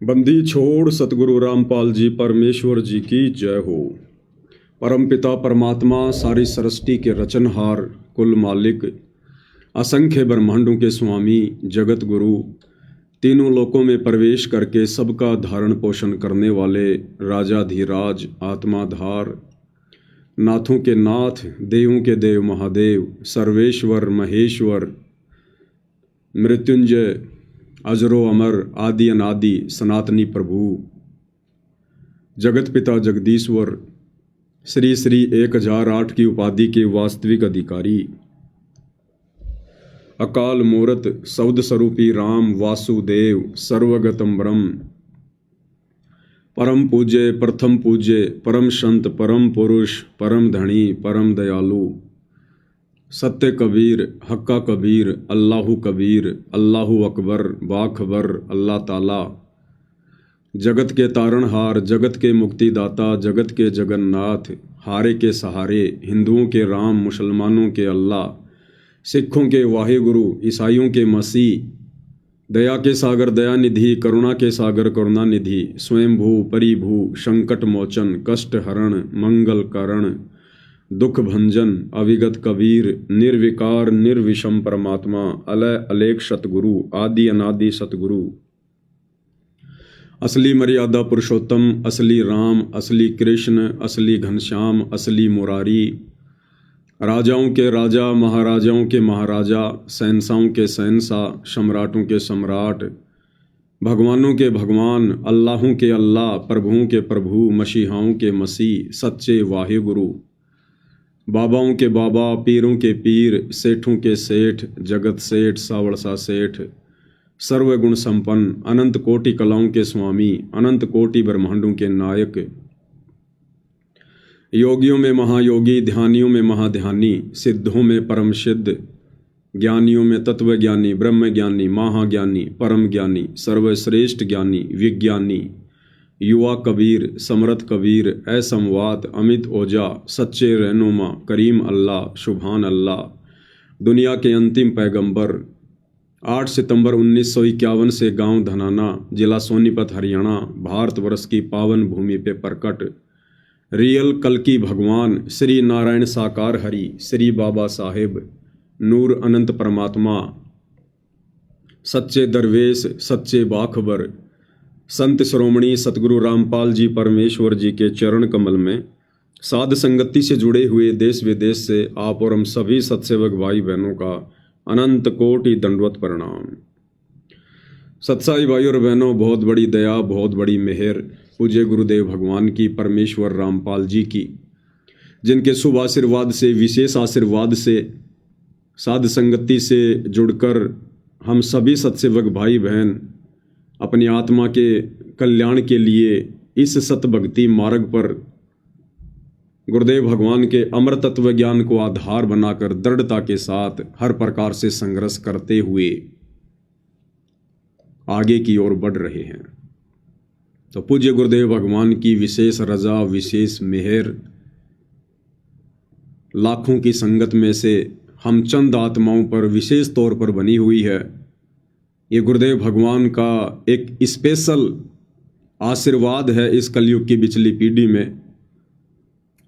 बंदी छोड़ सतगुरु रामपाल जी परमेश्वर जी की जय हो। परमपिता परमात्मा सारी सृष्टि के रचनहार कुल मालिक असंख्य ब्रह्मांडों के स्वामी जगत गुरु तीनों लोकों में प्रवेश करके सबका धारण पोषण करने वाले राजाधिराज आत्माधार नाथों के नाथ देवों के देव महादेव सर्वेश्वर महेश्वर मृत्युंजय अजरो अमर आदि अनादि सनातनी प्रभु जगत पिता जगदीश्वर श्री श्री 1008 की उपाधि के वास्तविक अधिकारी अकाल मूरत सौद स्वरूपी राम वासुदेव सर्वगतम ब्रह्म परम पूज्य प्रथम पूज्य परम संत परम पुरुष परम धनी परम दयालु सत्य कबीर हक्का कबीर अल्लाहु कबीर अल्लाहु अकबर बाखबर अल्लाह ताला जगत के तारणहार जगत के मुक्तिदाता जगत के जगन्नाथ हारे के सहारे हिंदुओं के राम मुसलमानों के अल्लाह सिखों के वाहेगुरु ईसाइयों के मसीह दया के सागर दया निधि करुणा के सागर करुणा निधि स्वयंभू परिभू संकट मोचन कष्ट हरण मंगल कारण दुख भंजन अविगत कबीर निर्विकार निर्विषम परमात्मा अलय अलेख सतगुरु आदि अनादि सतगुरु असली मर्यादा पुरुषोत्तम असली राम असली कृष्ण असली घनश्याम असली मुरारी राजाओं के राजा महाराजाओं के महाराजा शहंशाहों के शहंशाह सम्राटों के सम्राट भगवानों के भगवान अल्लाहों के अल्लाह प्रभुओं के प्रभु मसीहाओं के मसीह सच्चे वाहे गुरु बाबाओं के बाबा पीरों के पीर सेठों के सेठ जगत सेठ सावड़सा सेठ सर्वगुण संपन्न अनंत कोटि कलाओं के स्वामी अनंत कोटि ब्रह्मांडों के नायक योगियों में महायोगी ध्यानियों में महाध्यानी सिद्धों में परम सिद्ध ज्ञानियों में तत्वज्ञानी ब्रह्मज्ञानी महाज्ञानी परम ज्ञानी सर्वश्रेष्ठ ज्ञानी विज्ञानी युवा कबीर समरथ कबीर असमवात अमित ओजा सच्चे रहनुमा करीम अल्लाह शुभान अल्लाह दुनिया के अंतिम पैगंबर 8 सितंबर 1951 से गांव धनाना जिला सोनीपत हरियाणा भारतवर्ष की पावन भूमि पे प्रकट रियल कल्कि भगवान श्री नारायण साकार हरि श्री बाबा साहेब नूर अनंत परमात्मा सच्चे दरवेश सच्चे बाखबर संत श्रोमणी सतगुरु रामपाल जी परमेश्वर जी के चरण कमल में साध संगति से जुड़े हुए देश विदेश से आप और हम सभी सत्सेवक भाई बहनों का अनंत कोटि दंडवत प्रणाम। सत्साई भाई और बहनों, बहुत बड़ी दया बहुत बड़ी मेहर पूज्य गुरुदेव भगवान की परमेश्वर रामपाल जी की, जिनके शुभ आशीर्वाद से विशेष आशीर्वाद से साध संगति से जुड़कर हम सभी सत्सेवक भाई बहन अपनी आत्मा के कल्याण के लिए इस सत भक्ति मार्ग पर गुरुदेव भगवान के अमर तत्व ज्ञान को आधार बनाकर दृढ़ता के साथ हर प्रकार से संघर्ष करते हुए आगे की ओर बढ़ रहे हैं। तो पूज्य गुरुदेव भगवान की विशेष रजा विशेष मेहर लाखों की संगत में से हम चंद आत्माओं पर विशेष तौर पर बनी हुई है। ये गुरुदेव भगवान का एक स्पेशल आशीर्वाद है इस कलयुग की बिचली पीढ़ी में,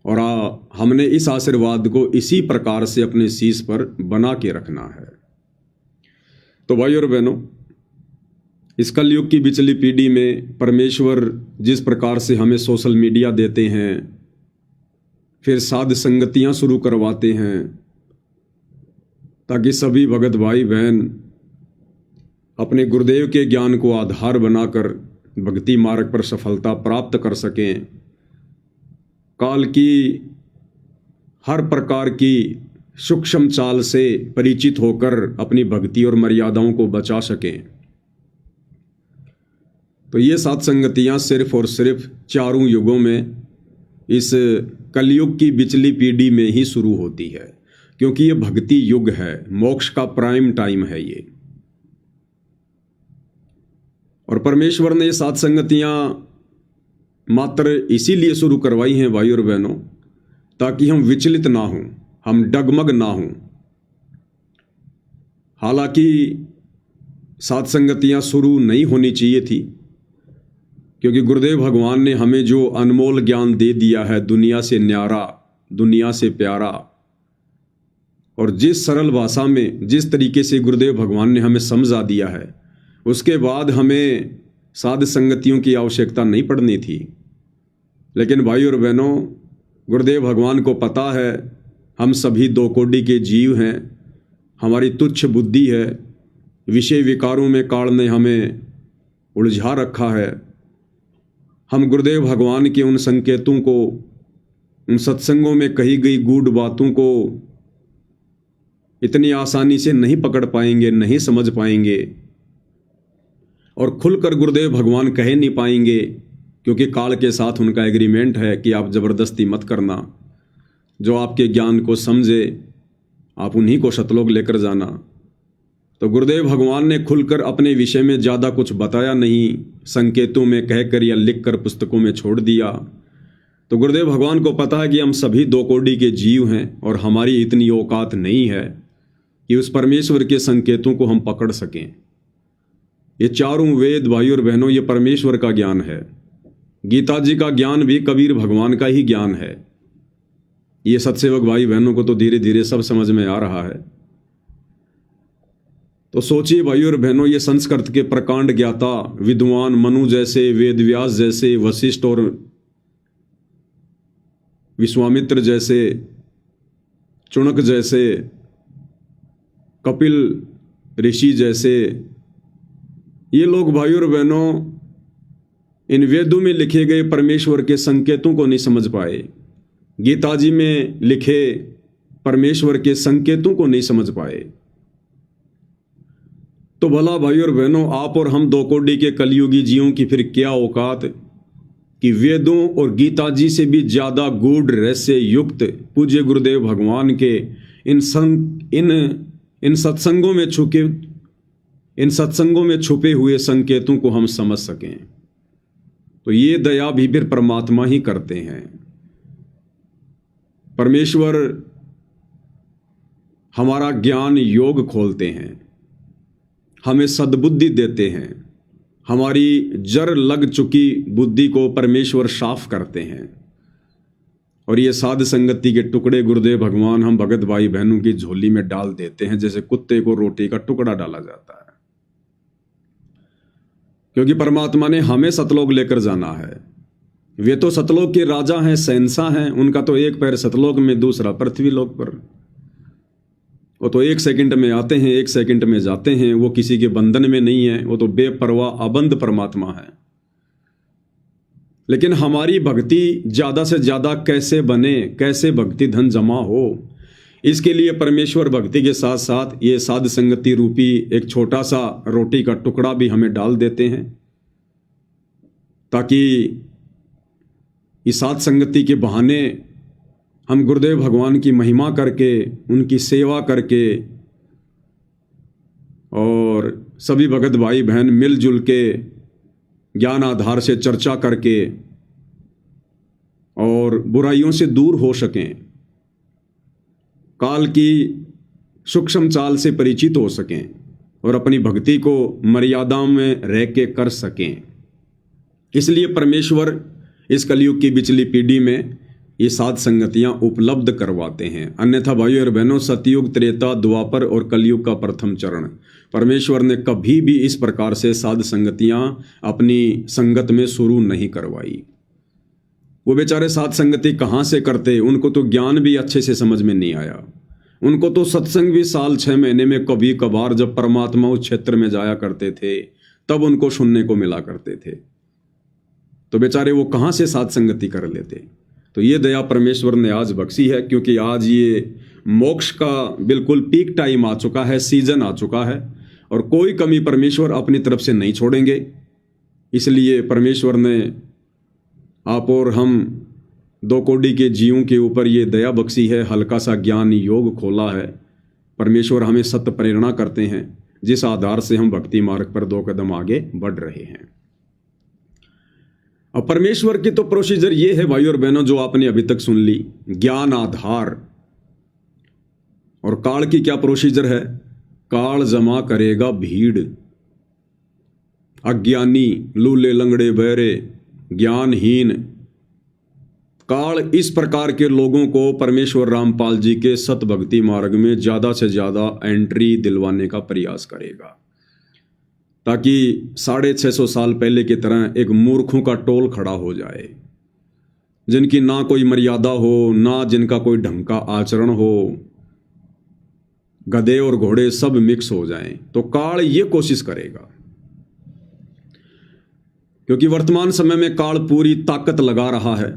और हमने इस आशीर्वाद को इसी प्रकार से अपने शीश पर बना के रखना है। तो भाई और बहनों, इस कलयुग की बिचली पीढ़ी में परमेश्वर जिस प्रकार से हमें सोशल मीडिया देते हैं, फिर साध संगतियां शुरू करवाते हैं ताकि सभी भगत भाई बहन अपने गुरुदेव के ज्ञान को आधार बनाकर भक्ति मार्ग पर सफलता प्राप्त कर सकें, काल की हर प्रकार की सूक्ष्म चाल से परिचित होकर अपनी भक्ति और मर्यादाओं को बचा सकें। तो ये सात संगतियां सिर्फ और सिर्फ चारों युगों में इस कलयुग की बिचली पीढ़ी में ही शुरू होती है, क्योंकि ये भक्ति युग है, मोक्ष का प्राइम टाइम है ये। और परमेश्वर ने ये सात संगतियां मात्र इसीलिए शुरू करवाई हैं भाई और बहनों, ताकि हम विचलित ना हों, हम डगमग ना हों। हालांकि सात संगतियां शुरू नहीं होनी चाहिए थी, क्योंकि गुरुदेव भगवान ने हमें जो अनमोल ज्ञान दे दिया है, दुनिया से न्यारा, दुनिया से प्यारा, और जिस सरल भाषा में जिस तरीके से गुरुदेव भगवान ने हमें समझा दिया है, उसके बाद हमें साध संगतियों की आवश्यकता नहीं पड़नी थी। लेकिन भाई और बहनों, गुरुदेव भगवान को पता है हम सभी दो कोटि के जीव हैं, हमारी तुच्छ बुद्धि है, विषय विकारों में काल ने हमें उलझा रखा है। हम गुरुदेव भगवान के उन संकेतों को, उन सत्संगों में कही गई गूढ़ बातों को इतनी आसानी से नहीं पकड़ पाएंगे, नहीं समझ पाएंगे, और खुलकर गुरुदेव भगवान कह नहीं पाएंगे, क्योंकि काल के साथ उनका एग्रीमेंट है कि आप ज़बरदस्ती मत करना। जो आपके ज्ञान को समझे आप उन्हीं को सतलोक लेकर जाना। तो गुरुदेव भगवान ने खुलकर अपने विषय में ज़्यादा कुछ बताया नहीं, संकेतों में कहकर या लिखकर पुस्तकों में छोड़ दिया। तो गुरुदेव भगवान को पता है कि हम सभी दो कोटि के जीव हैं और हमारी इतनी औकात नहीं है कि उस परमेश्वर के संकेतों को हम पकड़ सकें। ये चारों वेद भाई और बहनों, ये परमेश्वर का ज्ञान है। गीता जी का ज्ञान भी कबीर भगवान का ही ज्ञान है। ये सत्सेवक भाई बहनों को तो धीरे धीरे सब समझ में आ रहा है। तो सोचिए भाई और बहनों, ये संस्कृत के प्रकांड ज्ञाता विद्वान मनु जैसे, वेद व्यास जैसे, वशिष्ठ और विश्वामित्र जैसे, चुणक जैसे, कपिल ऋषि जैसे, ये लोग भाई और बहनों इन वेदों में लिखे गए परमेश्वर के संकेतों को नहीं समझ पाए, गीता जी में लिखे परमेश्वर के संकेतों को नहीं समझ पाए। तो भला भाई और बहनों, आप और हम दो कोटि के कलयुगी जीवों की फिर क्या औकात कि वेदों और गीता जी से भी ज्यादा गूढ़ रहस्य युक्त पूज्य गुरुदेव भगवान के इन सत्संगों में छुपे हुए संकेतों को हम समझ सकें। तो ये दया भी फिर परमात्मा ही करते हैं। परमेश्वर हमारा ज्ञान योग खोलते हैं, हमें सद्बुद्धि देते हैं, हमारी जर लग चुकी बुद्धि को परमेश्वर साफ करते हैं। और ये साध संगति के टुकड़े गुरुदेव भगवान हम भगत भाई बहनों की झोली में डाल देते हैं, जैसे कुत्ते को रोटी का टुकड़ा डाला जाता है। क्योंकि परमात्मा ने हमें सतलोक लेकर जाना है। वे तो सतलोक के राजा हैं, शहंशाह हैं, उनका तो एक पैर सतलोक में, दूसरा पृथ्वी लोक पर। वो तो 1 सेकंड में आते हैं, 1 सेकंड में जाते हैं, वो किसी के बंधन में नहीं है, वो तो बेपरवाह अबंध परमात्मा है। लेकिन हमारी भक्ति ज्यादा से ज्यादा कैसे बने, कैसे भक्ति धन जमा हो, इसके लिए परमेश्वर भक्ति के साथ साथ ये साध संगति रूपी एक छोटा सा रोटी का टुकड़ा भी हमें डाल देते हैं, ताकि इस साध संगति के बहाने हम गुरुदेव भगवान की महिमा करके, उनकी सेवा करके, और सभी भगत भाई बहन मिलजुल के ज्ञान आधार से चर्चा करके और बुराइयों से दूर हो सकें, काल की सूक्ष्म चाल से परिचित हो सकें और अपनी भक्ति को मर्यादाओं में रह के कर सकें। इसलिए परमेश्वर इस कलयुग की बिचली पीढ़ी में ये साध संगतियां उपलब्ध करवाते हैं। अन्यथा भाइयों और बहनों, सतयुग, त्रेता, द्वापर और कलयुग का प्रथम चरण परमेश्वर ने कभी भी इस प्रकार से साध संगतियां अपनी संगत में शुरू नहीं करवाई। वो बेचारे साध संगति कहाँ से करते, उनको तो ज्ञान भी अच्छे से समझ में नहीं आया। उनको तो सत्संग भी साल 6 महीने में कभी कभार जब परमात्मा उस क्षेत्र में जाया करते थे तब उनको सुनने को मिला करते थे। तो बेचारे वो कहाँ से साध संगति कर लेते। तो ये दया परमेश्वर ने आज बख्शी है, क्योंकि आज ये मोक्ष का बिल्कुल पीक टाइम आ चुका है, सीजन आ चुका है, और कोई कमी परमेश्वर अपनी तरफ से नहीं छोड़ेंगे। इसलिए परमेश्वर ने आप और हम दो कोटि के जीवों के ऊपर ये दया बख्शी है, हल्का सा ज्ञान योग खोला है। परमेश्वर हमें सत्य प्रेरणा करते हैं, जिस आधार से हम भक्ति मार्ग पर 2 कदम आगे बढ़ रहे हैं। अब परमेश्वर की तो प्रोसीजर ये है भाई और बहनों, जो आपने अभी तक सुन ली, ज्ञान आधार। और काल की क्या प्रोसीजर है? काल जमा करेगा भीड़, अज्ञानी, लूले, लंगड़े, बहरे, ज्ञानहीन। काल इस प्रकार के लोगों को परमेश्वर रामपाल जी के सतभक्ति मार्ग में ज़्यादा से ज़्यादा एंट्री दिलवाने का प्रयास करेगा, ताकि 650 साल पहले की तरह एक मूर्खों का टोल खड़ा हो जाए, जिनकी ना कोई मर्यादा हो, ना जिनका कोई ढंग का आचरण हो, गधे और घोड़े सब मिक्स हो जाएं। तो काल ये कोशिश करेगा, क्योंकि वर्तमान समय में काल पूरी ताकत लगा रहा है,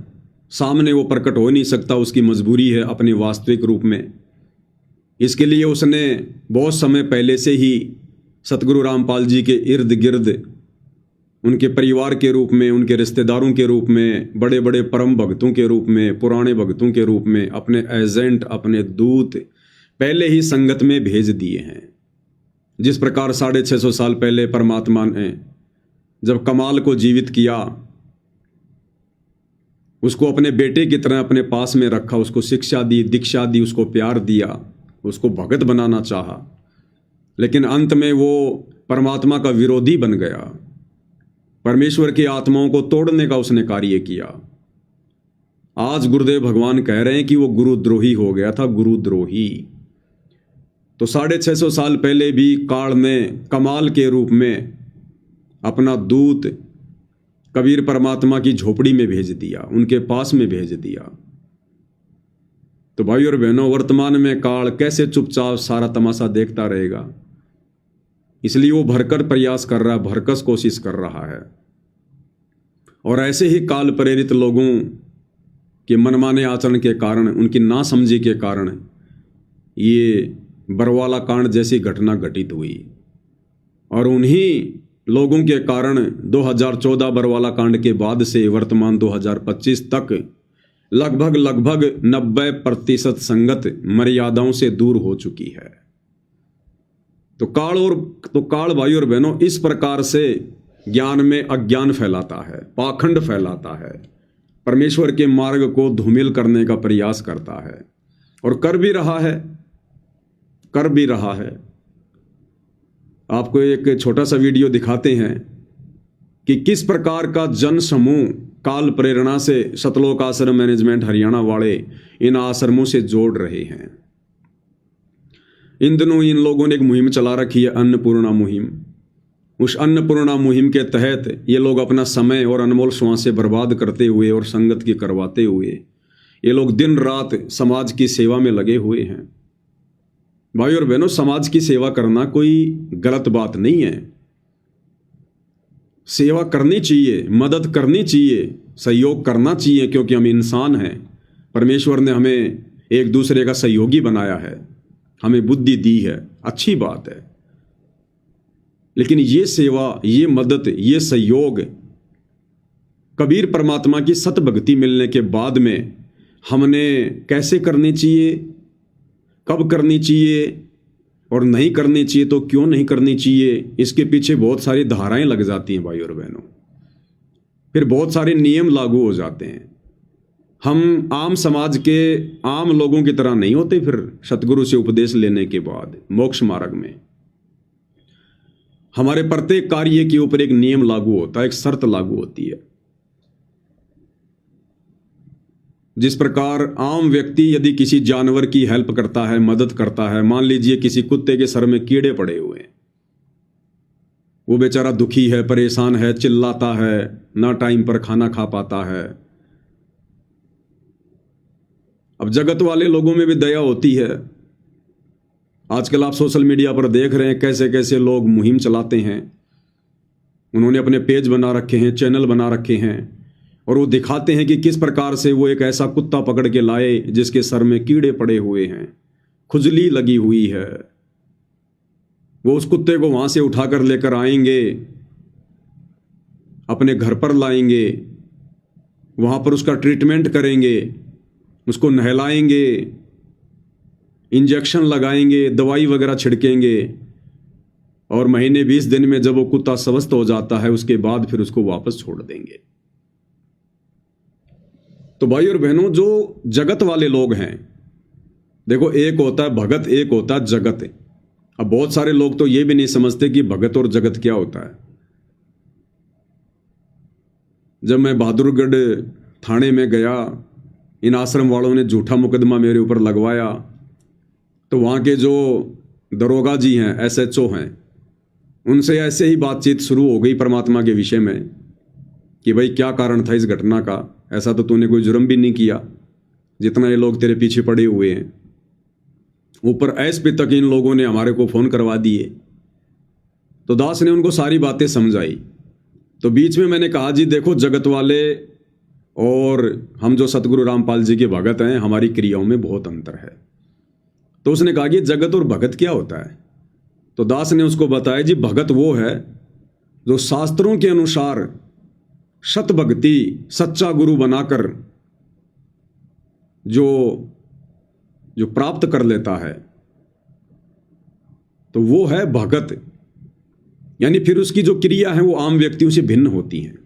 सामने वो प्रकट हो नहीं सकता, उसकी मजबूरी है अपने वास्तविक रूप में। इसके लिए उसने बहुत समय पहले से ही सतगुरु रामपाल जी के इर्द गिर्द, उनके परिवार के रूप में, उनके रिश्तेदारों के रूप में, बड़े बड़े परम भक्तों के रूप में, पुराने भक्तों के रूप में अपने एजेंट, अपने दूत पहले ही संगत में भेज दिए हैं। जिस प्रकार 650 साल पहले परमात्मा ने जब कमाल को जीवित किया, उसको अपने बेटे की तरह अपने पास में रखा, उसको शिक्षा दी, दीक्षा दी, उसको प्यार दिया, उसको भगत बनाना चाहा, लेकिन अंत में वो परमात्मा का विरोधी बन गया। परमेश्वर की आत्माओं को तोड़ने का उसने कार्य किया। आज गुरुदेव भगवान कह रहे हैं कि वो गुरुद्रोही हो गया था, गुरुद्रोही। तो 650 साल पहले भी काल ने कमाल के रूप में अपना दूत कबीर परमात्मा की झोपड़ी में भेज दिया, उनके पास में भेज दिया। तो भाई और बहनों, वर्तमान में काल कैसे चुपचाप सारा तमाशा देखता रहेगा, इसलिए वो भरकर प्रयास कर रहा है, भरकस कोशिश कर रहा है। और ऐसे ही काल प्रेरित लोगों के मनमाने आचरण के कारण, उनकी नासमझी के कारण ये बरवाला कांड जैसी घटना घटित हुई। और उन्हीं लोगों के कारण 2014 बरवाला कांड के बाद से वर्तमान 2025 तक लगभग 90% संगत मर्यादाओं से दूर हो चुकी है। तो काल भाई और बहनों इस प्रकार से ज्ञान में अज्ञान फैलाता है, पाखंड फैलाता है, परमेश्वर के मार्ग को धूमिल करने का प्रयास करता है, और कर भी रहा है। आपको एक छोटा सा वीडियो दिखाते हैं कि किस प्रकार का जन समूह काल प्रेरणा से सतलोक आश्रम मैनेजमेंट हरियाणा वाले इन आश्रमों से जोड़ रहे हैं। इन दिनों इन लोगों ने एक मुहिम चला रखी है, अन्नपूर्णा मुहिम। उस अन्नपूर्णा मुहिम के तहत ये लोग अपना समय और अनमोल श्वासें बर्बाद करते हुए और संगत की करवाते हुए ये लोग दिन रात समाज की सेवा में लगे हुए हैं। भाई और बहनों, समाज की सेवा करना कोई गलत बात नहीं है। सेवा करनी चाहिए, मदद करनी चाहिए, सहयोग करना चाहिए, क्योंकि हम इंसान हैं। परमेश्वर ने हमें एक दूसरे का सहयोगी बनाया है, हमें बुद्धि दी है, अच्छी बात है। लेकिन ये सेवा, ये मदद, ये सहयोग कबीर परमात्मा की सतभक्ति मिलने के बाद में हमने कैसे करनी चाहिए, कब करनी चाहिए और नहीं करनी चाहिए तो क्यों नहीं करनी चाहिए, इसके पीछे बहुत सारी धाराएं लग जाती हैं भाई और बहनों। फिर बहुत सारे नियम लागू हो जाते हैं। हम आम समाज के आम लोगों की तरह नहीं होते। फिर सतगुरु से उपदेश लेने के बाद मोक्ष मार्ग में हमारे प्रत्येक कार्य के ऊपर एक नियम लागू होता है, एक शर्त लागू होती है। जिस प्रकार आम व्यक्ति यदि किसी जानवर की हेल्प करता है, मदद करता है, मान लीजिए किसी कुत्ते के सर में कीड़े पड़े हुए हैं, वो बेचारा दुखी है, परेशान है, चिल्लाता है, ना टाइम पर खाना खा पाता है। अब जगत वाले लोगों में भी दया होती है। आजकल आप सोशल मीडिया पर देख रहे हैं कैसे कैसे लोग मुहिम चलाते हैं। उन्होंने अपने पेज बना रखे हैं, चैनल बना रखे हैं, और वो दिखाते हैं कि किस प्रकार से वो एक ऐसा कुत्ता पकड़ के लाए जिसके सर में कीड़े पड़े हुए हैं, खुजली लगी हुई है। वो उस कुत्ते को वहां से उठाकर लेकर आएंगे, अपने घर पर लाएंगे, वहां पर उसका ट्रीटमेंट करेंगे, उसको नहलाएंगे, इंजेक्शन लगाएंगे, दवाई वगैरह छिड़केंगे, और महीने 20 दिन में जब वो कुत्ता स्वस्थ हो जाता है उसके बाद फिर उसको वापस छोड़ देंगे। तो भाई और बहनों, जो जगत वाले लोग हैं, देखो एक होता है भगत, एक होता है जगत। अब बहुत सारे लोग तो ये भी नहीं समझते कि भगत और जगत क्या होता है। जब मैं बहादुरगढ़ थाने में गया, इन आश्रम वालों ने झूठा मुकदमा मेरे ऊपर लगवाया, तो वहाँ के जो दरोगा जी हैं, SHO हैं, उनसे ऐसे ही बातचीत शुरू हो गई परमात्मा के विषय में कि भाई क्या कारण था इस घटना का, ऐसा तो तूने कोई जुर्म भी नहीं किया जितना ये लोग तेरे पीछे पड़े हुए हैं। ऊपर SP तक इन लोगों ने हमारे को फ़ोन करवा दिए। तो दास ने उनको सारी बातें समझाई। तो बीच में मैंने कहा जी देखो, जगत वाले और हम जो सतगुरु रामपाल जी के भगत हैं, हमारी क्रियाओं में बहुत अंतर है। तो उसने कहा कि जगत और भगत क्या होता है? तो दास ने उसको बताया जी भगत वो है जो शास्त्रों के अनुसार सत भक्ति सच्चा गुरु बनाकर जो प्राप्त कर लेता है, तो वो है भगत। यानी फिर उसकी जो क्रिया है वो आम व्यक्तियों से भिन्न होती हैं,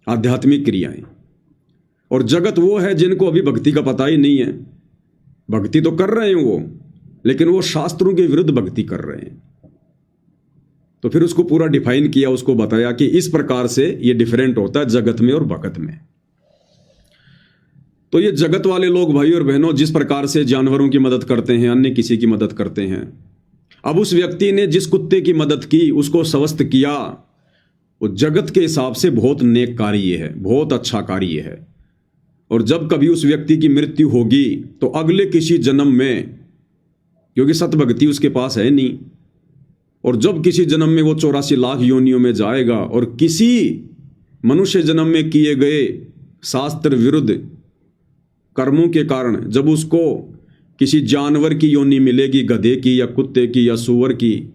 आध्यात्मिक क्रियाएं। और जगत वो है जिनको अभी भक्ति का पता ही नहीं है, भक्ति तो कर रहे हैं वो, लेकिन वो शास्त्रों के विरुद्ध भक्ति कर रहे हैं। तो फिर उसको पूरा डिफाइन किया, उसको बताया कि इस प्रकार से ये डिफरेंट होता है जगत में और भगत में। तो ये जगत वाले लोग भाई और बहनों जिस प्रकार से जानवरों की मदद करते हैं, अन्य किसी की मदद करते हैं, अब उस व्यक्ति ने जिस कुत्ते की मदद की, उसको स्वस्थ किया, वो जगत के हिसाब से बहुत नेक कार्य है, बहुत अच्छा कार्य है। और जब कभी उस व्यक्ति की मृत्यु होगी तो अगले किसी जन्म में, क्योंकि सतभक्ति उसके पास है नहीं, और जब किसी जन्म में वो 84 लाख योनियों में जाएगा और किसी मनुष्य जन्म में किए गए शास्त्र विरुद्ध कर्मों के कारण जब उसको किसी जानवर की योनि मिलेगी, गधे की या कुत्ते की या सूअर की,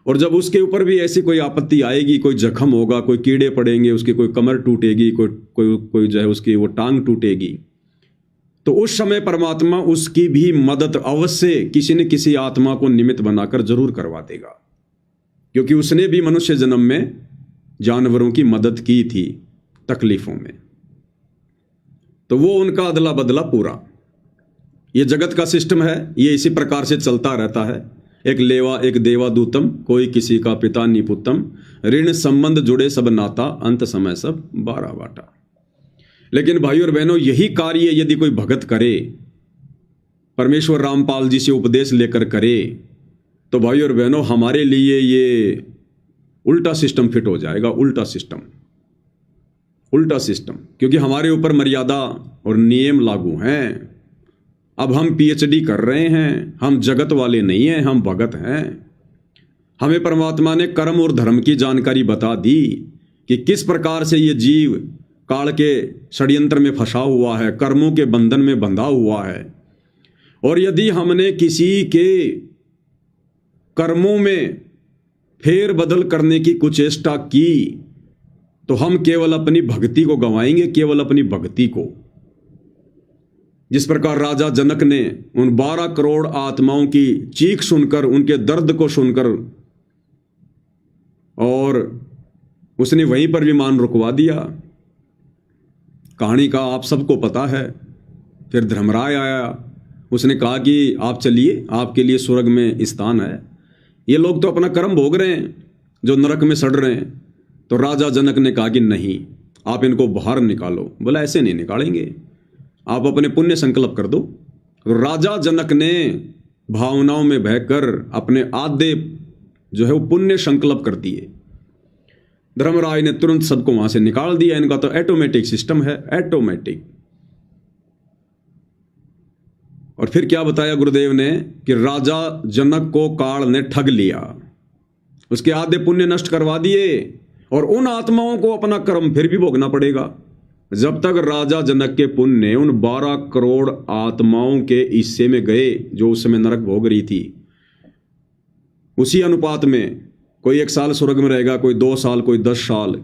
और जब उसके ऊपर भी ऐसी कोई आपत्ति आएगी, कोई जख्म होगा, कोई कीड़े पड़ेंगे, उसकी कोई कमर टूटेगी, कोई जो है उसकी वो टांग टूटेगी, तो उस समय परमात्मा उसकी भी मदद अवश्य किसी न किसी आत्मा को निमित्त बनाकर जरूर करवा देगा, क्योंकि उसने भी मनुष्य जन्म में जानवरों की मदद की थी तकलीफों में। तो वो उनका अदला बदला पूरा। ये जगत का सिस्टम है, ये इसी प्रकार से चलता रहता है। एक लेवा एक देवा दूतम, कोई किसी का पिता निपुत्तम, ऋण संबंध जुड़े सब नाता, अंत समय सब 12 बाटा। लेकिन भाई और बहनों, यही कार्य यदि कोई भगत करे, परमेश्वर रामपाल जी से उपदेश लेकर करे, तो भाई और बहनों हमारे लिए ये उल्टा सिस्टम फिट हो जाएगा। उल्टा सिस्टम, क्योंकि हमारे ऊपर मर्यादा और नियम लागू हैं। अब हम PhD कर रहे हैं, हम जगत वाले नहीं हैं, हम भगत हैं। हमें परमात्मा ने कर्म और धर्म की जानकारी बता दी कि किस प्रकार से ये जीव काल के षड्यंत्र में फंसा हुआ है, कर्मों के बंधन में बंधा हुआ है। और यदि हमने किसी के कर्मों में फेर बदल करने की कुचेष्टा की तो हम केवल अपनी भक्ति को गंवाएंगे, केवल अपनी भक्ति को। जिस प्रकार राजा जनक ने उन 12 करोड़ आत्माओं की चीख सुनकर, उनके दर्द को सुनकर, और उसने वहीं पर विमान रुकवा दिया। कहानी का आप सबको पता है। फिर धर्मराय आया, उसने कहा कि आप चलिए, आपके लिए स्वर्ग में स्थान है। ये लोग तो अपना कर्म भोग रहे हैं जो नरक में सड़ रहे हैं। तो राजा जनक ने कहा कि नहीं, आप इनको बाहर निकालो। बोला ऐसे नहीं निकालेंगे, आप अपने पुण्य संकल्प कर दो। तो राजा जनक ने भावनाओं में बहकर अपने आधे जो है वो पुण्य संकल्प कर दिए। धर्मराय ने तुरंत सबको वहां से निकाल दिया। इनका तो ऑटोमेटिक सिस्टम है, ऑटोमेटिक। और फिर क्या बताया गुरुदेव ने कि राजा जनक को काल ने ठग लिया, उसके आधे पुण्य नष्ट करवा दिए, और उन आत्माओं को अपना कर्म फिर भी भोगना पड़ेगा। जब तक राजा जनक के पुण्य उन 12 करोड़ आत्माओं के हिस्से में गए जो उस समय नरक भोग रही थी, उसी अनुपात में कोई 1 साल स्वर्ग में रहेगा, कोई 2 साल, कोई 10 साल।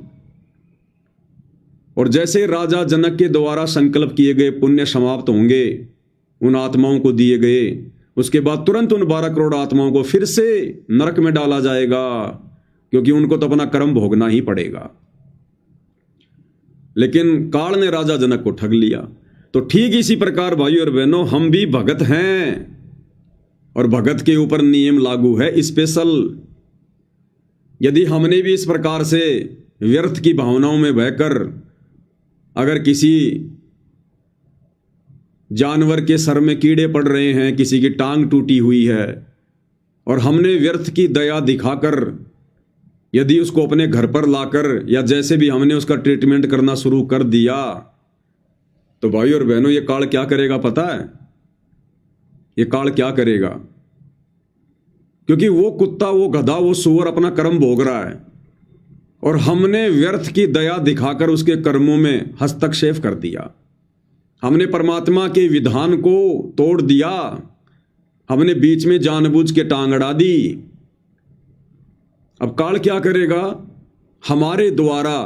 और जैसे राजा जनक के द्वारा संकल्प किए गए पुण्य समाप्त होंगे, उन आत्माओं को दिए गए, उसके बाद तुरंत उन 12 करोड़ आत्माओं को फिर से नरक में डाला जाएगा, क्योंकि उनको तो अपना कर्म भोगना ही पड़ेगा। लेकिन काल ने राजा जनक को ठग लिया। तो ठीक इसी प्रकार भाई और बहनों, हम भी भगत हैं और भगत के ऊपर नियम लागू है स्पेशल। यदि हमने भी इस प्रकार से व्यर्थ की भावनाओं में बहकर अगर किसी जानवर के सर में कीड़े पड़ रहे हैं, किसी की टांग टूटी हुई है, और हमने व्यर्थ की दया दिखाकर यदि उसको अपने घर पर लाकर या जैसे भी हमने उसका ट्रीटमेंट करना शुरू कर दिया, तो भाई और बहनों ये काल क्या करेगा पता है? ये काल क्या करेगा? क्योंकि वो कुत्ता, वो गधा, वो सूअर अपना कर्म भोग रहा है और हमने व्यर्थ की दया दिखाकर उसके कर्मों में हस्तक्षेप कर दिया। हमने परमात्मा के विधान को तोड़ दिया, हमने बीच में जानबूझ के टांग अड़ा दी। अब काल क्या करेगा? हमारे द्वारा,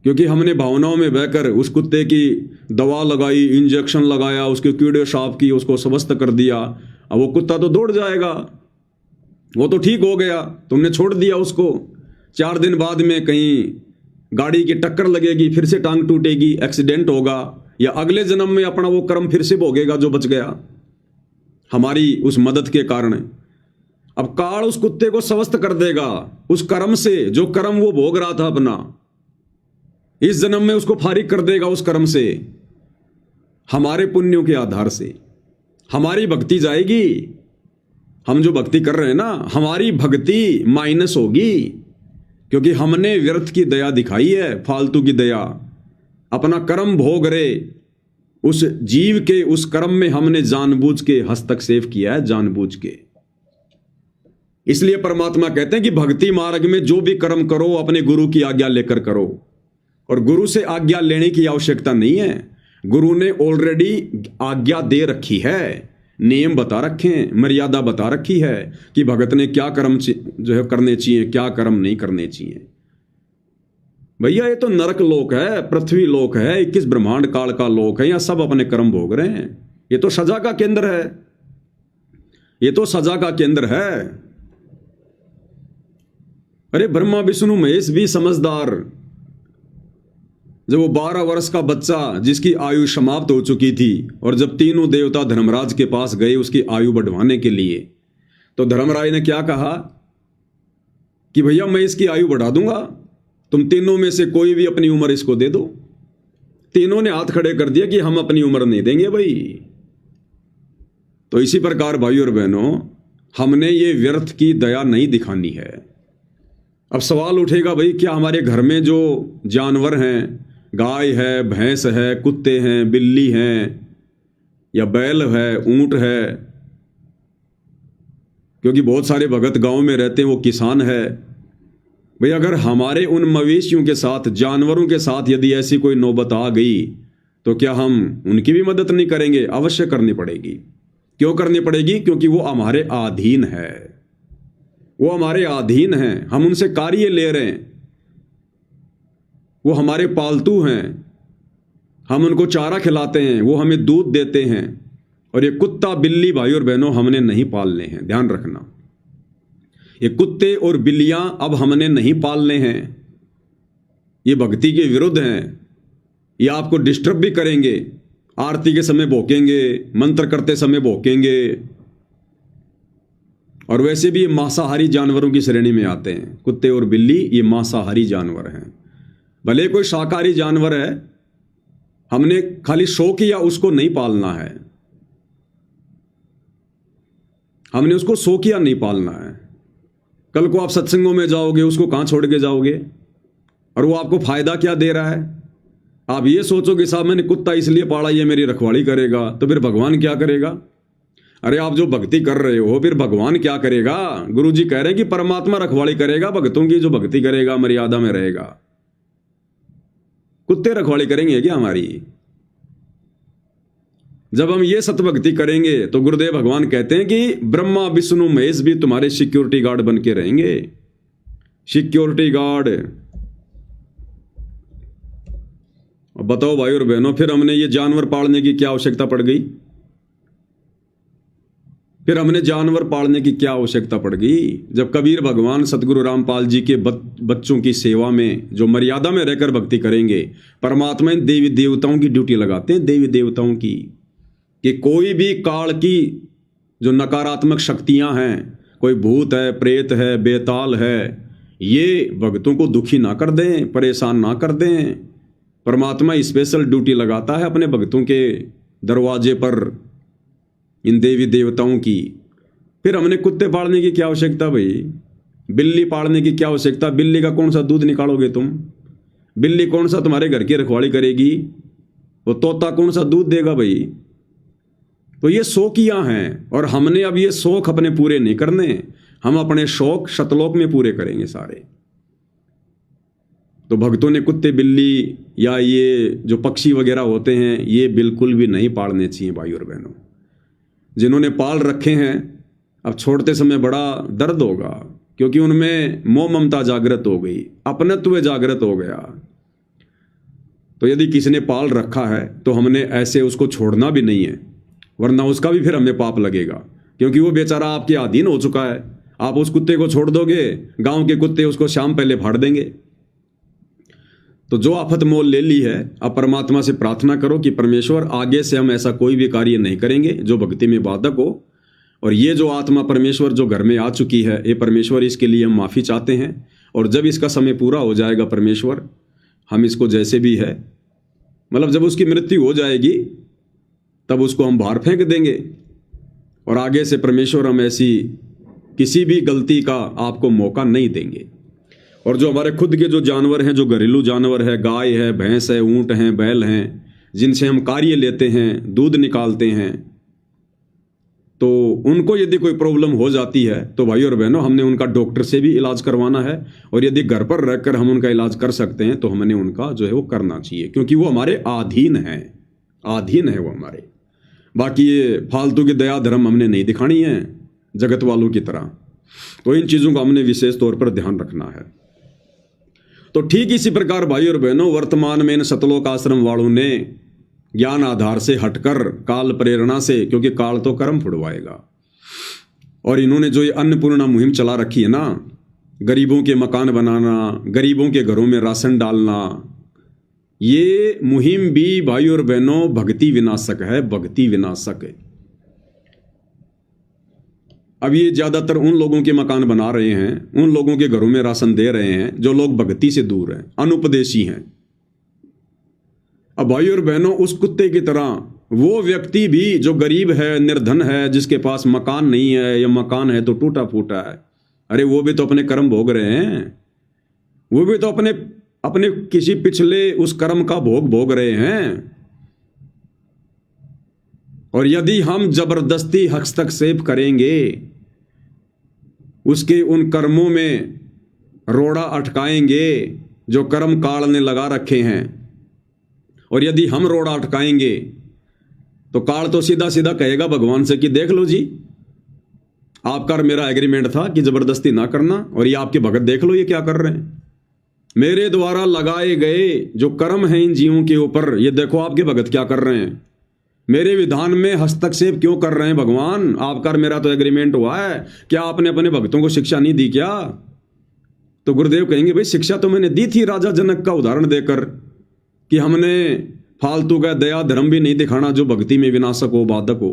क्योंकि हमने भावनाओं में बहकर उस कुत्ते की दवा लगाई, इंजेक्शन लगाया, उसके कीड़े साफ की, उसको स्वस्थ कर दिया। अब वो कुत्ता तो दौड़ जाएगा, वो तो ठीक हो गया, तुमने छोड़ दिया उसको। 4 दिन बाद में कहीं गाड़ी की टक्कर लगेगी, फिर से टांग टूटेगी, एक्सीडेंट होगा, या अगले जन्म में अपना वो कर्म फिर से भोगेगा जो बच गया हमारी उस मदद के कारण। अब काल उस कुत्ते को स्वस्थ कर देगा उस कर्म से, जो कर्म वो भोग रहा था अपना, इस जन्म में उसको फारिग कर देगा उस कर्म से। हमारे पुण्यों के आधार से हमारी भक्ति जाएगी। हम जो भक्ति कर रहे हैं ना, हमारी भक्ति माइनस होगी, क्योंकि हमने व्यर्थ की दया दिखाई है, फालतू की दया। अपना कर्म भोग रहे उस जीव के उस कर्म में हमने जानबूझ के हस्तक्षेप किया है, जानबूझ के। इसलिए परमात्मा कहते हैं कि भक्ति मार्ग में जो भी कर्म करो अपने गुरु की आज्ञा लेकर करो, और गुरु से आज्ञा लेने की आवश्यकता नहीं है। गुरु ने ऑलरेडी आज्ञा दे रखी है, नियम बता रखे हैं, मर्यादा बता रखी है कि भगत ने क्या कर्म जो है करने चाहिए, क्या कर्म नहीं करने चाहिए। भैया ये तो नरक लोक है, पृथ्वी लोक है, 21 ब्रह्मांड काल का लोक है, यहां सब अपने कर्म भोग रहे हैं। ये तो सजा का केंद्र है, ये तो सजा का केंद्र है। अरे ब्रह्मा विष्णु महेश भी समझदार। जब वो 12 वर्ष का बच्चा जिसकी आयु समाप्त हो चुकी थी, और जब तीनों देवता धर्मराज के पास गए उसकी आयु बढ़वाने के लिए, तो धर्मराज ने क्या कहा कि भैया मैं इसकी आयु बढ़ा दूंगा, तुम तीनों में से कोई भी अपनी उम्र इसको दे दो। तीनों ने हाथ खड़े कर दिया कि हम अपनी उम्र नहीं देंगे भाई। तो इसी प्रकार भाई और बहनों, हमने ये व्यर्थ की दया नहीं दिखानी है। अब सवाल उठेगा, भाई क्या हमारे घर में जो जानवर हैं, गाय है, भैंस है, कुत्ते हैं, बिल्ली हैं, या बैल है, ऊंट है, क्योंकि बहुत सारे भगत गांव में रहते हैं, वो किसान है, भाई अगर हमारे उन मवेशियों के साथ, जानवरों के साथ यदि ऐसी कोई नौबत आ गई, तो क्या हम उनकी भी मदद नहीं करेंगे? अवश्य करनी पड़ेगी। क्यों करनी पड़ेगी? क्योंकि वो हमारे अधीन है, वो हमारे अधीन हैं, हम उनसे कार्य ले रहे हैं, वो हमारे पालतू हैं, हम उनको चारा खिलाते हैं, वो हमें दूध देते हैं। और ये कुत्ता बिल्ली भाई और बहनों हमने नहीं पालने हैं, ध्यान रखना। ये कुत्ते और बिल्लियां अब हमने नहीं पालने हैं, ये भक्ति के विरुद्ध हैं, ये आपको डिस्टर्ब भी करेंगे। आरती के समय भौंकेंगे, मंत्र करते समय भौंकेंगे, और वैसे भी ये मांसाहारी जानवरों की श्रेणी में आते हैं। कुत्ते और बिल्ली ये मांसाहारी जानवर हैं। भले कोई शाकाहारी जानवर है, हमने खाली शौक किया उसको नहीं पालना है, हमने उसको शौकिया नहीं पालना है। कल को आप सत्संगों में जाओगे, उसको कहां छोड़ के जाओगे? और वो आपको फायदा क्या दे रहा है? आप ये सोचोगे साहब मैंने कुत्ता इसलिए पाला, ये मेरी रखवाली करेगा, तो फिर भगवान क्या करेगा? अरे आप जो भक्ति कर रहे हो, फिर भगवान क्या करेगा? गुरु जी कह रहे हैं कि परमात्मा रखवाली करेगा भक्तों की, जो भक्ति करेगा, मर्यादा में रहेगा। कुत्ते रखवाली करेंगे क्या हमारी? जब हम ये सतभक्ति करेंगे तो गुरुदेव भगवान कहते हैं कि ब्रह्मा विष्णु महेश भी तुम्हारे सिक्योरिटी गार्ड बन के रहेंगे। Security guard. बताओ भाई और बहनों, फिर हमने ये जानवर पालने की क्या आवश्यकता पड़ गई? फिर हमने जानवर पालने की क्या आवश्यकता पड़ गई? जब कबीर भगवान सतगुरु रामपाल जी के बच्चों की सेवा में जो मर्यादा में रहकर भक्ति करेंगे, परमात्मा देवी देवताओं की ड्यूटी लगाते हैं, देवी देवताओं की, कि कोई भी काल की जो नकारात्मक शक्तियां हैं, कोई भूत है, प्रेत है, बेताल है, ये भक्तों को दुखी ना कर दें, परेशान ना कर दें। परमात्मा स्पेशल ड्यूटी लगाता है अपने भक्तों के दरवाजे पर, इन देवी देवताओं की। फिर हमने कुत्ते पालने की क्या आवश्यकता भाई, बिल्ली पालने की क्या आवश्यकता? बिल्ली का कौन सा दूध निकालोगे तुम? बिल्ली कौन सा तुम्हारे घर की रखवाली करेगी? वो तोता कौन सा दूध देगा भाई? तो ये शौकियां हैं, और हमने अब ये शौक अपने पूरे नहीं करने, हम अपने शौक शतलोक में पूरे करेंगे सारे। तो भक्तों ने कुत्ते बिल्ली या ये जो पक्षी वगैरह होते हैं ये बिल्कुल भी नहीं पालने चाहिए भाई और बहनों। जिन्होंने पाल रखे हैं अब छोड़ते समय बड़ा दर्द होगा, क्योंकि उनमें मोह ममता जागृत हो गई, अपनत्व जागृत हो गया। तो यदि किसी ने पाल रखा है तो हमने ऐसे उसको छोड़ना भी नहीं है, वरना उसका भी फिर हमें पाप लगेगा, क्योंकि वो बेचारा आपके अधीन हो चुका है। आप उस कुत्ते को छोड़ दोगे, गांव के कुत्ते उसको शाम पहले फाड़ देंगे। तो जो आफत मोल ले ली है, अब परमात्मा से प्रार्थना करो कि परमेश्वर आगे से हम ऐसा कोई भी कार्य नहीं करेंगे जो भक्ति में बाधक हो। और ये जो आत्मा परमेश्वर जो घर में आ चुकी है, ये परमेश्वर इसके लिए हम माफ़ी चाहते हैं। और जब इसका समय पूरा हो जाएगा परमेश्वर, हम इसको जैसे भी है, मतलब जब उसकी मृत्यु हो जाएगी तब उसको हम बाहर फेंक देंगे। और आगे से परमेश्वर हम ऐसी किसी भी गलती का आपको मौका नहीं देंगे। और जो हमारे खुद के जो जानवर हैं, जो घरेलू जानवर है, गाय है, भैंस है, ऊंट हैं, बैल हैं, जिनसे हम कार्य लेते हैं, दूध निकालते हैं, तो उनको यदि कोई प्रॉब्लम हो जाती है तो भाई और बहनों हमने उनका डॉक्टर से भी इलाज करवाना है। और यदि घर पर रहकर हम उनका इलाज कर सकते हैं तो हमने उनका जो है वो करना चाहिए, क्योंकि वो हमारे अधीन है, अधीन है वो हमारे। बाकी ये फालतू की दया धर्म हमने नहीं दिखानी है जगत वालों की तरह। तो इन चीज़ों का हमने विशेष तौर पर ध्यान रखना है। तो ठीक इसी प्रकार भाई और बहनों वर्तमान में इन सतलोक आश्रम वालों ने ज्ञान आधार से हटकर काल प्रेरणा से, क्योंकि काल तो कर्म फुड़वाएगा, और इन्होंने जो ये अन्नपूर्णा मुहिम चला रखी है ना, गरीबों के मकान बनाना, गरीबों के घरों में राशन डालना, ये मुहिम भी भाई और बहनों भक्ति विनाशक है, भक्ति विनाशक है। अब ये ज्यादातर उन लोगों के मकान बना रहे हैं, उन लोगों के घरों में राशन दे रहे हैं जो लोग भक्ति से दूर हैं, अनुपदेशी हैं। अब भाई और बहनों उस कुत्ते की तरह वो व्यक्ति भी जो गरीब है, निर्धन है, जिसके पास मकान नहीं है या मकान है तो टूटा फूटा है, अरे वो भी तो अपने कर्म भोग रहे हैं, वो भी तो अपने अपने किसी पिछले उस कर्म का भोग भोग रहे हैं। और यदि हम जबरदस्ती हस्तक्षेप करेंगे, उसके उन कर्मों में रोड़ा अटकाएंगे जो कर्म काल ने लगा रखे हैं, और यदि हम रोड़ा अटकाएंगे तो काल तो सीधा सीधा कहेगा भगवान से कि देख लो जी, आपका और मेरा एग्रीमेंट था कि जबरदस्ती ना करना, और ये आपके भगत देख लो ये क्या कर रहे हैं, मेरे द्वारा लगाए गए जो कर्म हैं इन जीवों के ऊपर, ये देखो आपके भगत क्या कर रहे हैं, मेरे विधान में हस्तक्षेप क्यों कर रहे हैं भगवान, आपका और मेरा तो एग्रीमेंट हुआ है, क्या आपने अपने भक्तों को शिक्षा नहीं दी क्या? तो गुरुदेव कहेंगे भाई शिक्षा तो मैंने दी थी राजा जनक का उदाहरण देकर कि हमने फालतू का दया धर्म भी नहीं दिखाना जो भक्ति में विनाशक हो, बाधक हो।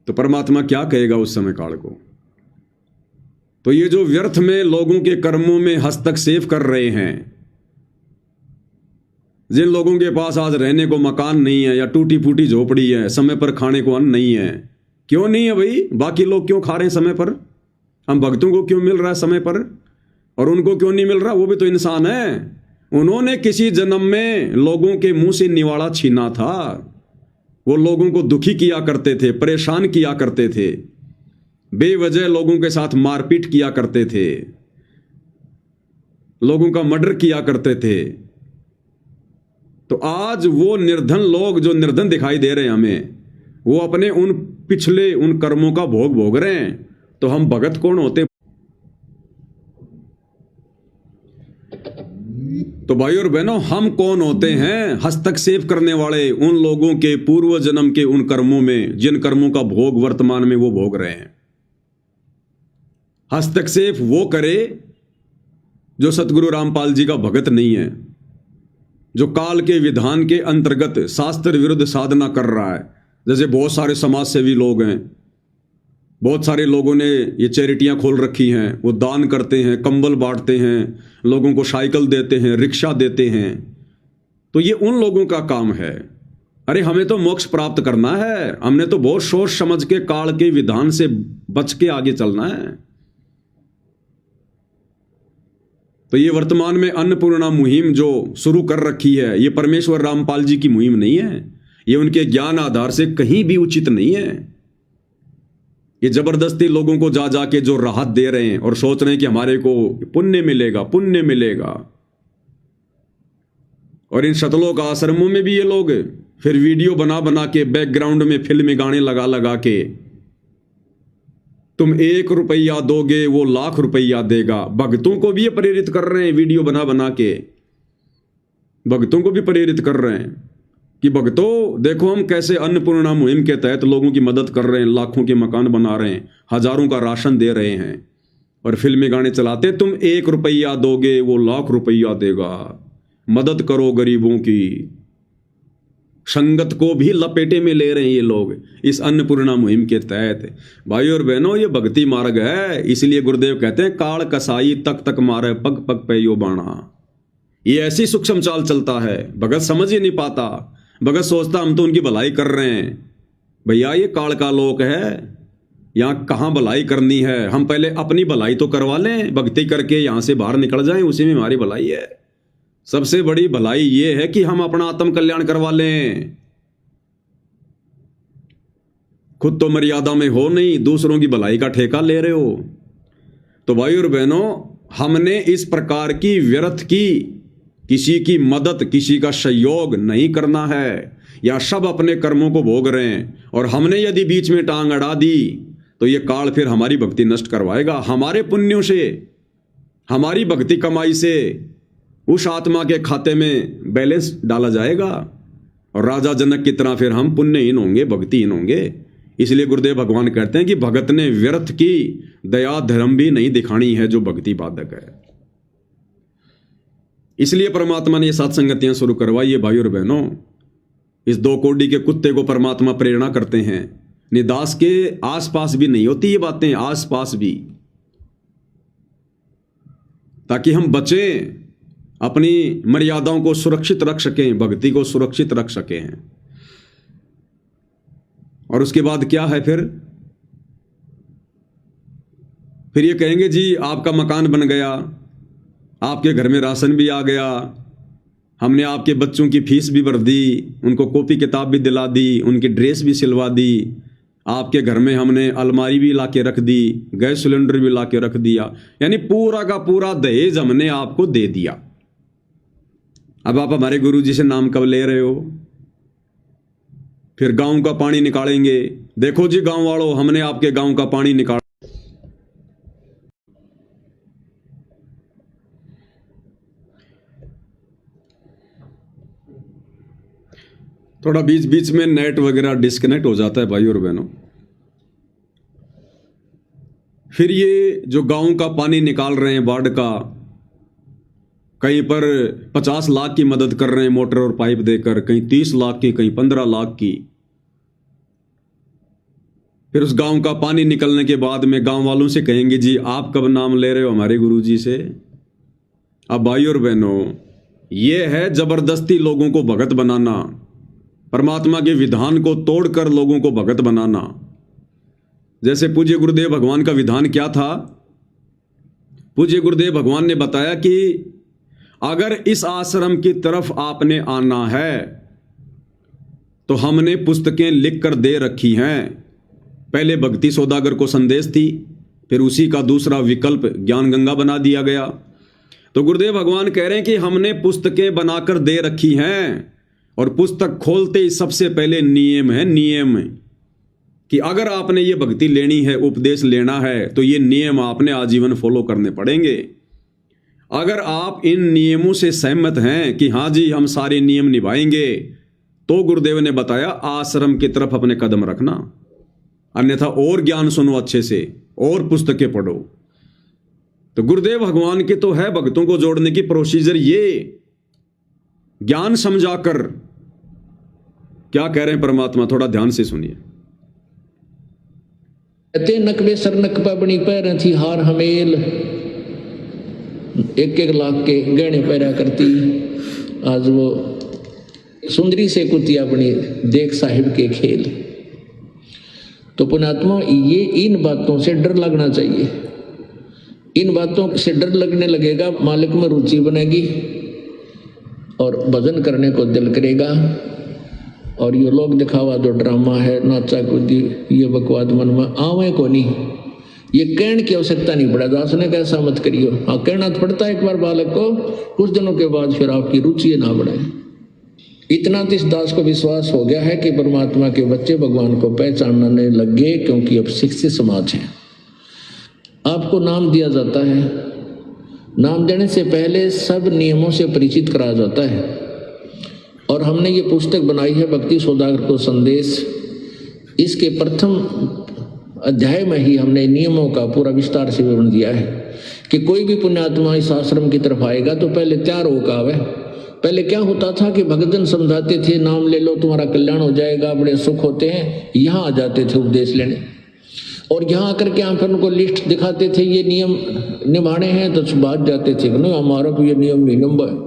तो परमात्मा क्या कहेगा उस समय काल को? तो ये जो व्यर्थ में लोगों के कर्मों में हस्तक्षेप कर रहे हैं, जिन लोगों के पास आज रहने को मकान नहीं है या टूटी फूटी झोपड़ी है, समय पर खाने को अन्न नहीं है, क्यों नहीं है भाई? बाकी लोग क्यों खा रहे हैं समय पर? हम भक्तों को क्यों मिल रहा है समय पर और उनको क्यों नहीं मिल रहा? वो भी तो इंसान है। उन्होंने किसी जन्म में लोगों के मुंह से निवाला छीना था, वो लोगों को दुखी किया करते थे, परेशान किया करते थे, बेवजह लोगों के साथ मारपीट किया करते थे, लोगों का मर्डर किया करते थे। तो आज वो निर्धन लोग जो निर्धन दिखाई दे रहे हैं हमें, वो अपने उन पिछले उन कर्मों का भोग भोग रहे हैं। तो हम भगत कौन होते? तो भाई और बहनों हम कौन होते हैं हस्तक्षेप करने वाले उन लोगों के पूर्व जन्म के उन कर्मों में, जिन कर्मों का भोग वर्तमान में वो भोग रहे हैं। हस्तक्षेप वो करे जो सतगुरु रामपाल जी का भगत नहीं है, जो काल के विधान के अंतर्गत शास्त्र विरुद्ध साधना कर रहा है। जैसे बहुत सारे समाज सेवी लोग हैं, बहुत सारे लोगों ने ये चैरिटियां खोल रखी हैं, वो दान करते हैं, कंबल बांटते हैं, लोगों को साइकिल देते हैं, रिक्शा देते हैं। तो ये उन लोगों का काम है। अरे हमें तो मोक्ष प्राप्त करना है, हमने तो बहुत सोच समझ के काल के विधान से बच के आगे चलना है। तो ये वर्तमान में अन्नपूर्णा मुहिम जो शुरू कर रखी है, ये परमेश्वर रामपाल जी की मुहिम नहीं है, ये उनके ज्ञान आधार से कहीं भी उचित नहीं है। ये जबरदस्ती लोगों को जा जाके जो राहत दे रहे हैं और सोच रहे हैं कि हमारे को पुण्य मिलेगा, पुण्य मिलेगा। और इन शतलोक आश्रमों में भी ये लोग फिर वीडियो बना बना के बैकग्राउंड में फिल्मी गाने लगा लगा के, तुम 1 रुपया दोगे वो लाख रुपया देगा। भक्तों को भी ये प्रेरित कर रहे हैं, वीडियो बना बना के भक्तों को भी प्रेरित कर रहे हैं कि भक्तों देखो हम कैसे अन्नपूर्णा मुहिम के तहत लोगों की मदद कर रहे हैं, लाखों के मकान बना रहे हैं, हजारों का राशन दे रहे हैं। और फिल्मी गाने चलाते, तुम 1 रुपया दोगे वो लाख रुपया देगा। मदद करो गरीबों की। संगत को भी लपेटे में ले रहे हैं ये लोग इस अन्नपूर्णा मुहिम के तहत। भाई और बहनों, ये भक्ति मार्ग है। इसलिए गुरुदेव कहते हैं, काल कसाई तक तक मारे पग पग पे यो बाणा। ये ऐसी सूक्ष्म चाल चलता है, भगत समझ ही नहीं पाता। भगत सोचता हम तो उनकी भलाई कर रहे हैं। भैया ये काल का लोक है, यहाँ कहाँ भलाई करनी है। हम पहले अपनी भलाई तो करवा लें, भक्ति करके यहाँ से बाहर निकल जाएं, उसी में हमारी भलाई है। सबसे बड़ी भलाई ये है कि हम अपना आत्म कल्याण करवा लें। खुद तो मर्यादा में हो नहीं, दूसरों की भलाई का ठेका ले रहे हो। तो भाई और बहनों, हमने इस प्रकार की व्यर्थ की किसी की मदद, किसी का सहयोग नहीं करना है। या सब अपने कर्मों को भोग रहे हैं और हमने यदि बीच में टांग अड़ा दी तो ये काल फिर हमारी भक्ति नष्ट करवाएगा। हमारे पुण्यों से, हमारी भक्ति कमाई से उस आत्मा के खाते में बैलेंस डाला जाएगा और राजा जनक की तरह फिर हम पुण्यहीन होंगे, भक्तिहीन होंगे। इसलिए गुरुदेव भगवान कहते हैं कि भगत ने व्यर्थ की दया धर्म भी नहीं दिखानी है जो भक्ति बाधक है। इसलिए परमात्मा ने ये सत्संगतियां शुरू करवाई है। भाई और बहनों, इस 2 कोड़ी के कुत्ते को परमात्मा प्रेरणा करते हैं। निदास के आसपास भी नहीं होती ये बातें, आसपास भी, ताकि हम बचें, अपनी मर्यादाओं को सुरक्षित रख सकें, भक्ति को सुरक्षित रख सकें। और उसके बाद क्या है फिर ये कहेंगे जी आपका मकान बन गया, आपके घर में राशन भी आ गया, हमने आपके बच्चों की फीस भी भर दी, उनको कॉपी किताब भी दिला दी, उनकी ड्रेस भी सिलवा दी, आपके घर में हमने अलमारी भी ला के रख दी, गैस सिलेंडर भी ला के रख दिया। यानी पूरा का पूरा दहेज हमने आपको दे दिया। अब आप हमारे गुरु जी से नाम कब ले रहे हो? फिर गांव का पानी निकालेंगे। देखो जी गांव वालों, हमने आपके गांव का पानी निकाला। थोड़ा बीच बीच में नेट वगैरह डिस्कनेक्ट हो जाता है भाई और बहनों। फिर ये जो गांव का पानी निकाल रहे हैं बाढ़ का, कहीं पर 50 लाख की मदद कर रहे हैं मोटर और पाइप देकर, कहीं 30 लाख की, कहीं 15 लाख की। फिर उस गांव का पानी निकलने के बाद में गांव वालों से कहेंगे जी आप कब नाम ले रहे हो हमारे गुरुजी से? अब भाई और बहनों, ये है जबरदस्ती लोगों को भगत बनाना, परमात्मा के विधान को तोड़कर लोगों को भगत बनाना। जैसे पूज्य गुरुदेव भगवान का विधान क्या था? पूज्य गुरुदेव भगवान ने बताया कि अगर इस आश्रम की तरफ आपने आना है तो हमने पुस्तकें लिखकर दे रखी हैं। पहले भक्ति सौदागर को संदेश थी, फिर उसी का दूसरा विकल्प ज्ञान गंगा बना दिया गया। तो गुरुदेव भगवान कह रहे हैं कि हमने पुस्तकें बनाकर दे रखी हैं, और पुस्तक खोलते ही सबसे पहले नियम है, नियम कि अगर आपने ये भक्ति लेनी है, उपदेश लेना है, तो ये नियम आपने आजीवन फॉलो करने पड़ेंगे। अगर आप इन नियमों से सहमत हैं कि हाँ जी हम सारे नियम निभाएंगे, तो गुरुदेव ने बताया आश्रम की तरफ अपने कदम रखना, अन्यथा और ज्ञान सुनो अच्छे से और पुस्तकें पढ़ो। तो गुरुदेव भगवान की तो है भक्तों को जोड़ने की प्रोसीजर, ये ज्ञान समझाकर। क्या कह रहे हैं परमात्मा, थोड़ा ध्यान से सुनिए। कहते नकबे सर नकबा बनी पैर थी हार हमेल, 1-1 लाख के गहने पहरा करती, आज वो सुंदरी से कुतिया बनी देख साहिब के खेल। तो पुण्यात्मा ये इन बातों से डर लगना चाहिए। इन बातों से डर लगने लगेगा, मालिक में रुचि बनेगी और भजन करने को दिल करेगा। और ये लोग दिखावा जो ड्रामा है, नाचा कूदी, ये बकवाद मन में आवे को नहीं, ये कहने की आवश्यकता नहीं पड़ा। दास ने कैसा मत करियो, हाँ कहना तो पड़ता है एक बार बालक को, कुछ दिनों के बाद फिर आपकी रुचि ना बढ़े। इतना तो इस दास को विश्वास हो गया है कि परमात्मा के बच्चे भगवान को पहचानने लग गए, क्योंकि अब शिक्षित समाज है। आपको नाम दिया जाता है, नाम देने से पहले सब नियमों से परिचित कराया जाता है। और हमने ये पुस्तक बनाई है भक्ति सौदागर को संदेश, इसके प्रथम अध्याय में ही हमने नियमों का पूरा विस्तार से विवरण दिया है कि कोई भी पुण्यात्मा इस आश्रम की तरफ आएगा तो पहले तैयार होकर आवे। पहले क्या होता था कि भक्तजन समझाते थे नाम ले लो तुम्हारा कल्याण हो जाएगा, बड़े सुख होते हैं, यहाँ आ जाते थे उपदेश लेने। और यहाँ आकर के हम फिर उनको लिस्ट दिखाते थे, ये नियम निभाने हैं, तो बात जाते थे नहीं हमारा तो ये नियम नहीं नंबर,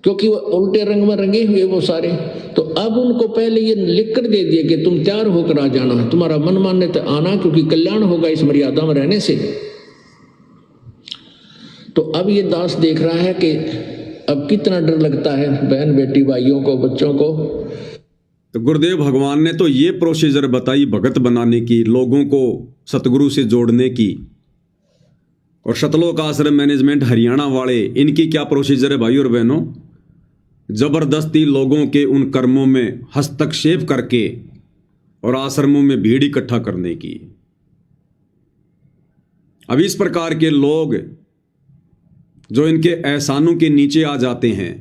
क्योंकि वो उल्टे रंग में रंगे हुए वो सारे। तो अब उनको पहले ये लिख कर दे दिए कि तुम तैयार होकर आ जाना, तुम्हारा मन मानने तक आना, क्योंकि कल्याण होगा इस मर्यादा में रहने से। तो अब ये दास देख रहा है कि अब कितना डर लगता है बहन बेटी भाइयों को, बच्चों को। तो गुरुदेव भगवान ने तो ये प्रोसीजर बताई भगत बनाने की, लोगों को सतगुरु से जोड़ने की। और सतलोक आश्रम मैनेजमेंट हरियाणा वाले, इनकी क्या प्रोसीजर है भाई और बहनों? जबरदस्ती लोगों के उन कर्मों में हस्तक्षेप करके और आश्रमों में भीड़ इकट्ठा करने की। अब इस प्रकार के लोग जो इनके एहसानों के नीचे आ जाते हैं।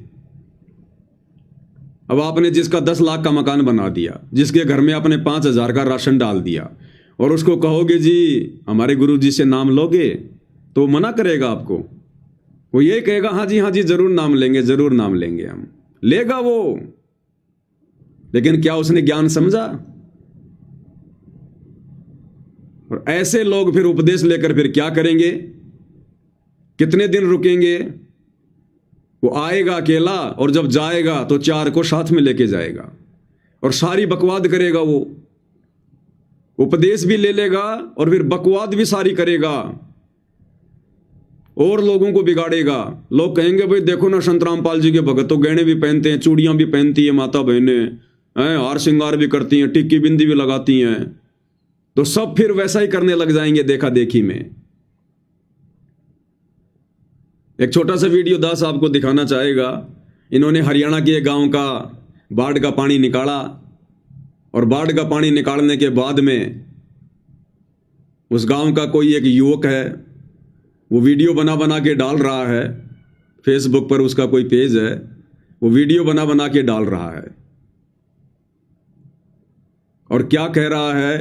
अब आपने जिसका 10 लाख का मकान बना दिया, जिसके घर में आपने 5,000 का राशन डाल दिया, और उसको कहोगे जी हमारे गुरु जी से नाम लोगे, तो मना करेगा आपको। वो ये कहेगा हाँ जी जरूर नाम लेंगे, जरूर नाम लेंगे हम, लेगा वो। लेकिन क्या उसने ज्ञान समझा? और ऐसे लोग फिर उपदेश लेकर फिर क्या करेंगे? कितने दिन रुकेंगे? वो आएगा अकेला, और जब जाएगा तो 4 को साथ में लेके जाएगा, और सारी बकवाद करेगा। वो उपदेश भी ले लेगा और फिर बकवाद भी सारी करेगा और लोगों को बिगाड़ेगा। लोग कहेंगे भाई देखो ना संत रामपाल जी के भगत तो गहने भी पहनते हैं, चूड़ियां भी पहनती है माता बहनें, हार श्रृंगार भी करती हैं, टिक्की बिंदी भी लगाती हैं। तो सब फिर वैसा ही करने लग जाएंगे देखा देखी में। एक छोटा सा वीडियो दास आपको दिखाना चाहेगा। इन्होंने हरियाणा के एक गांव का बाढ़ का पानी निकाला, और बाढ़ का पानी निकालने के बाद में उस गांव का कोई एक युवक है, वो वीडियो बना बना के डाल रहा है फेसबुक पर, उसका कोई पेज है, वो वीडियो बना बना के डाल रहा है। और क्या कह रहा है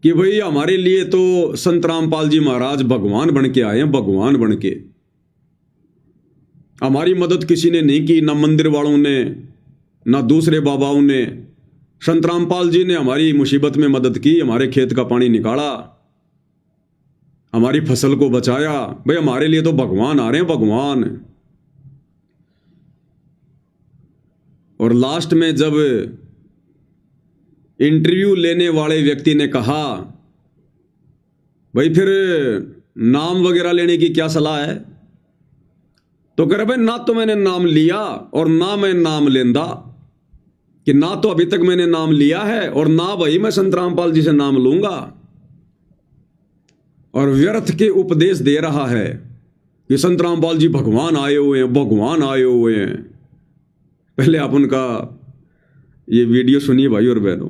कि भाई हमारे लिए तो संत रामपाल जी महाराज भगवान बन के आए हैं, भगवान बन के। हमारी मदद किसी ने नहीं की, ना मंदिर वालों ने, ना दूसरे बाबाओं ने। संत रामपाल जी ने हमारी मुसीबत में मदद की, हमारे खेत का पानी निकाला, हमारी फसल को बचाया। भाई हमारे लिए तो भगवान आ रहे हैं, भगवान। और लास्ट में जब इंटरव्यू लेने वाले व्यक्ति ने कहा भाई फिर नाम वगैरह लेने की क्या सलाह है, तो कह रहे भाई ना तो मैंने नाम लिया और ना मैं नाम लेंदा, कि ना तो अभी तक मैंने नाम लिया है और ना भाई मैं संत रामपाल जी से नाम लूंगा। और व्यर्थ के उपदेश दे रहा है कि संत रामपाल जी भगवान आए हुए हैं, भगवान आए हुए हैं। पहले आप उनका ये वीडियो सुनिए भाई और बहनों।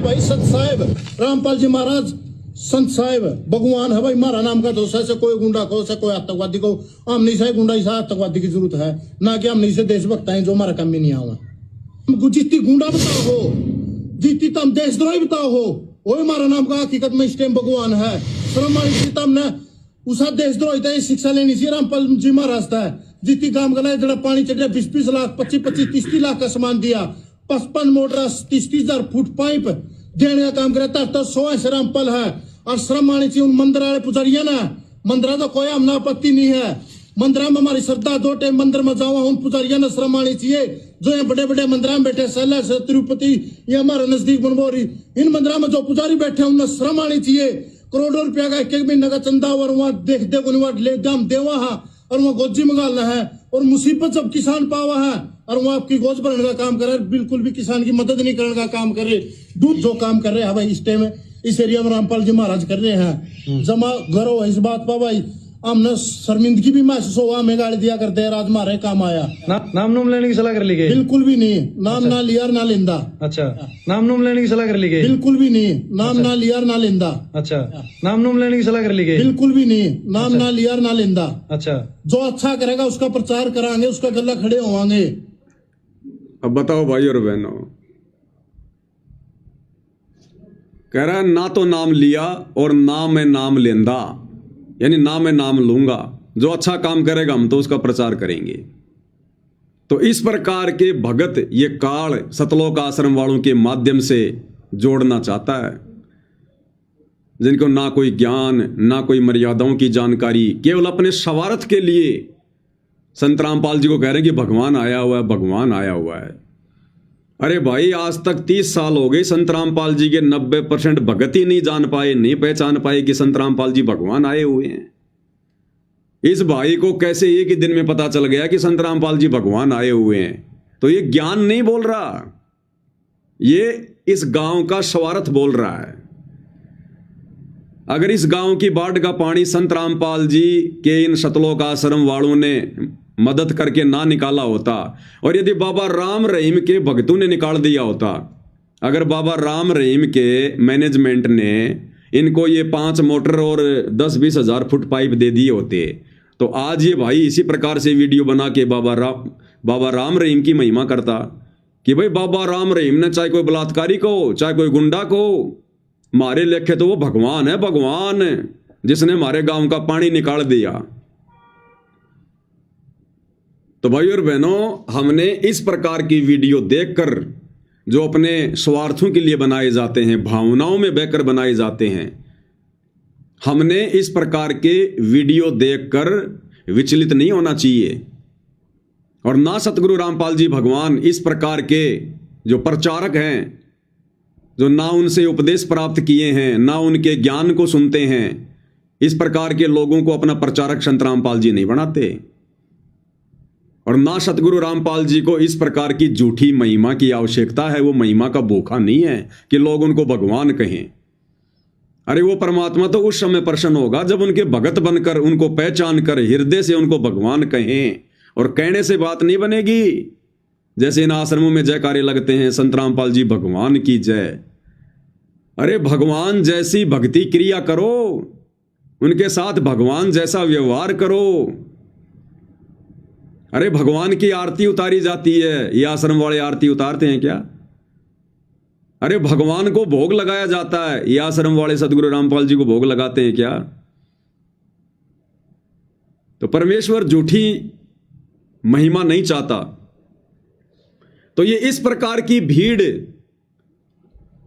भाई संत साहेब रामपाल जी महाराज संत साहेब भगवान है भाई। मारा नाम का तो से कोई गुंडा को, से कोई आतंकवादी को, हमने से गुंडा से आतंकवादी की जरूरत है ना, कि हमने से देशभक्त हैं जो हमारा काम में नहीं आवा। हमको जितनी गुंडा बताओ हो, जितनी तम देशद्रोही बताओ हो, वही हमारा नाम का हकीकत में इस टाइम भगवान है। हमने उसा देशद्रोही था शिक्षा लेनी चाहिए रामपाल जी महाराज था। जितनी काम करना जरा पानी चढ़े 20-20 लाख 25-25-30 लाख का सामान दिया, 55 मोटर 30,000 फुट पाइप देने का काम करे तो 100 रामपाल है और श्रम आनी चाहिए उन मंदिर वाले पुजारिया ना। मंदिर तो कोई हमना आपत्ति नहीं है, मंदिर में हमारी श्रद्धा 2 टाइम मंदिर में जाओ, उन पुजारिया ने श्रम आनी चाहिए जो ये बड़े बड़े मंदिर में बैठे सैला से तिरुपति ये हमारे नजदीक बनबोरी, इन मंदिर में जो पुजारी बैठे उन्हें श्रम आनी चाहिए। करोड़ों रुपया का एक एक महीने का चंदा और वहां देख देख वहां ले दाम देवा है और वहां गोजी मंगालना है और मुसीबत जब किसान पावा है और वहां आपकी गोज भरने का काम करे, बिल्कुल भी किसान की मदद नहीं करने का काम करे। दूध जो काम कर रहे हैं भाई इस टाइम इस एरिया में रामपाल जी महाराज कर रहे हैं, जमा गर्व है इस बात पर भाई। हमने शर्मिंदगी भी महसूस हुआ, हमें गाड़ी दिया करते हैं राज मारे काम आया। नाम नूम लेने की सलाह कर ली गई? बिल्कुल भी नहीं, नाम ना लिया ना लेंदा। अच्छा, नाम नूम लेने की सलाह कर ली गई? बिल्कुल भी नहीं, नाम ना लिया ना लेंदा। अच्छा, नाम नूम लेने की सलाह कर ली गई? बिल्कुल भी नहीं, नाम ना लिया ना लेंदा। अच्छा, जो अच्छा करेगा उसका प्रचार कराएंगे, उसका गला खड़े होवांगे। अब बताओ भाई और बहनों, कह रहा है ना तो नाम लिया और ना मैं नाम लेंदा, यानी ना मैं नाम लूंगा, जो अच्छा काम करेगा हम तो उसका प्रचार करेंगे। तो इस प्रकार के भगत ये काल सतलोक आश्रम वालों के माध्यम से जोड़ना चाहता है, जिनको ना कोई ज्ञान ना कोई मर्यादाओं की जानकारी, केवल अपने स्वार्थ के लिए संत रामपाल जी को कह रहे हैं कि भगवान आया हुआ है, भगवान आया हुआ है। अरे भाई, आज तक 30 साल हो गए, संत रामपाल जी के 90% भगत ही नहीं जान पाए, नहीं पहचान पाए कि संत रामपाल जी भगवान आए हुए हैं। इस भाई को कैसे एक ही दिन में पता चल गया कि संत रामपाल जी भगवान आए हुए हैं? तो ये ज्ञान नहीं बोल रहा, ये इस गांव का स्वार्थ बोल रहा है। अगर इस गांव की बाढ़ का पानी संत रामपाल जी के इन सतलोक आश्रम वालों ने मदद करके ना निकाला होता, और यदि बाबा राम रहीम के भक्तों ने निकाल दिया होता, अगर बाबा राम रहीम के मैनेजमेंट ने इनको ये 5 मोटर और 10-20 हज़ार फुट पाइप दे दिए होते, तो आज ये भाई इसी प्रकार से वीडियो बना के बाबा राम रहीम की महिमा करता कि भाई बाबा राम रहीम ने चाहे कोई बलात्कारी को चाहे कोई गुंडा को मारे लेखे तो वो भगवान है, भगवान जिसने हमारे गांव का पानी निकाल दिया। तो भाई और बहनों, हमने इस प्रकार की वीडियो देखकर, जो अपने स्वार्थों के लिए बनाए जाते हैं, भावनाओं में बहकर बनाए जाते हैं, हमने इस प्रकार के वीडियो देखकर विचलित नहीं होना चाहिए। और ना सतगुरु रामपाल जी भगवान इस प्रकार के जो प्रचारक हैं, जो ना उनसे उपदेश प्राप्त किए हैं, ना उनके ज्ञान को सुनते हैं, इस प्रकार के लोगों को अपना प्रचारक संत रामपाल जी नहीं बनाते। और ना सतगुरु रामपाल जी को इस प्रकार की झूठी महिमा की आवश्यकता है। वो महिमा का भूखा नहीं है कि लोग उनको भगवान कहें। अरे वो परमात्मा तो उस समय प्रसन्न होगा जब उनके भगत बनकर, उनको पहचान कर, हृदय से उनको भगवान कहें। और कहने से बात नहीं बनेगी। जैसे इन आश्रमों में जयकारे लगते हैं, संत रामपाल जी भगवान की जय। अरे भगवान जैसी भक्ति क्रिया करो, उनके साथ भगवान जैसा व्यवहार करो। अरे भगवान की आरती उतारी जाती है, ये आश्रम वाले आरती उतारते हैं क्या? अरे भगवान को भोग लगाया जाता है, ये आश्रम वाले सदगुरु रामपाल जी को भोग लगाते हैं क्या? तो परमेश्वर झूठी महिमा नहीं चाहता। तो ये इस प्रकार की भीड़,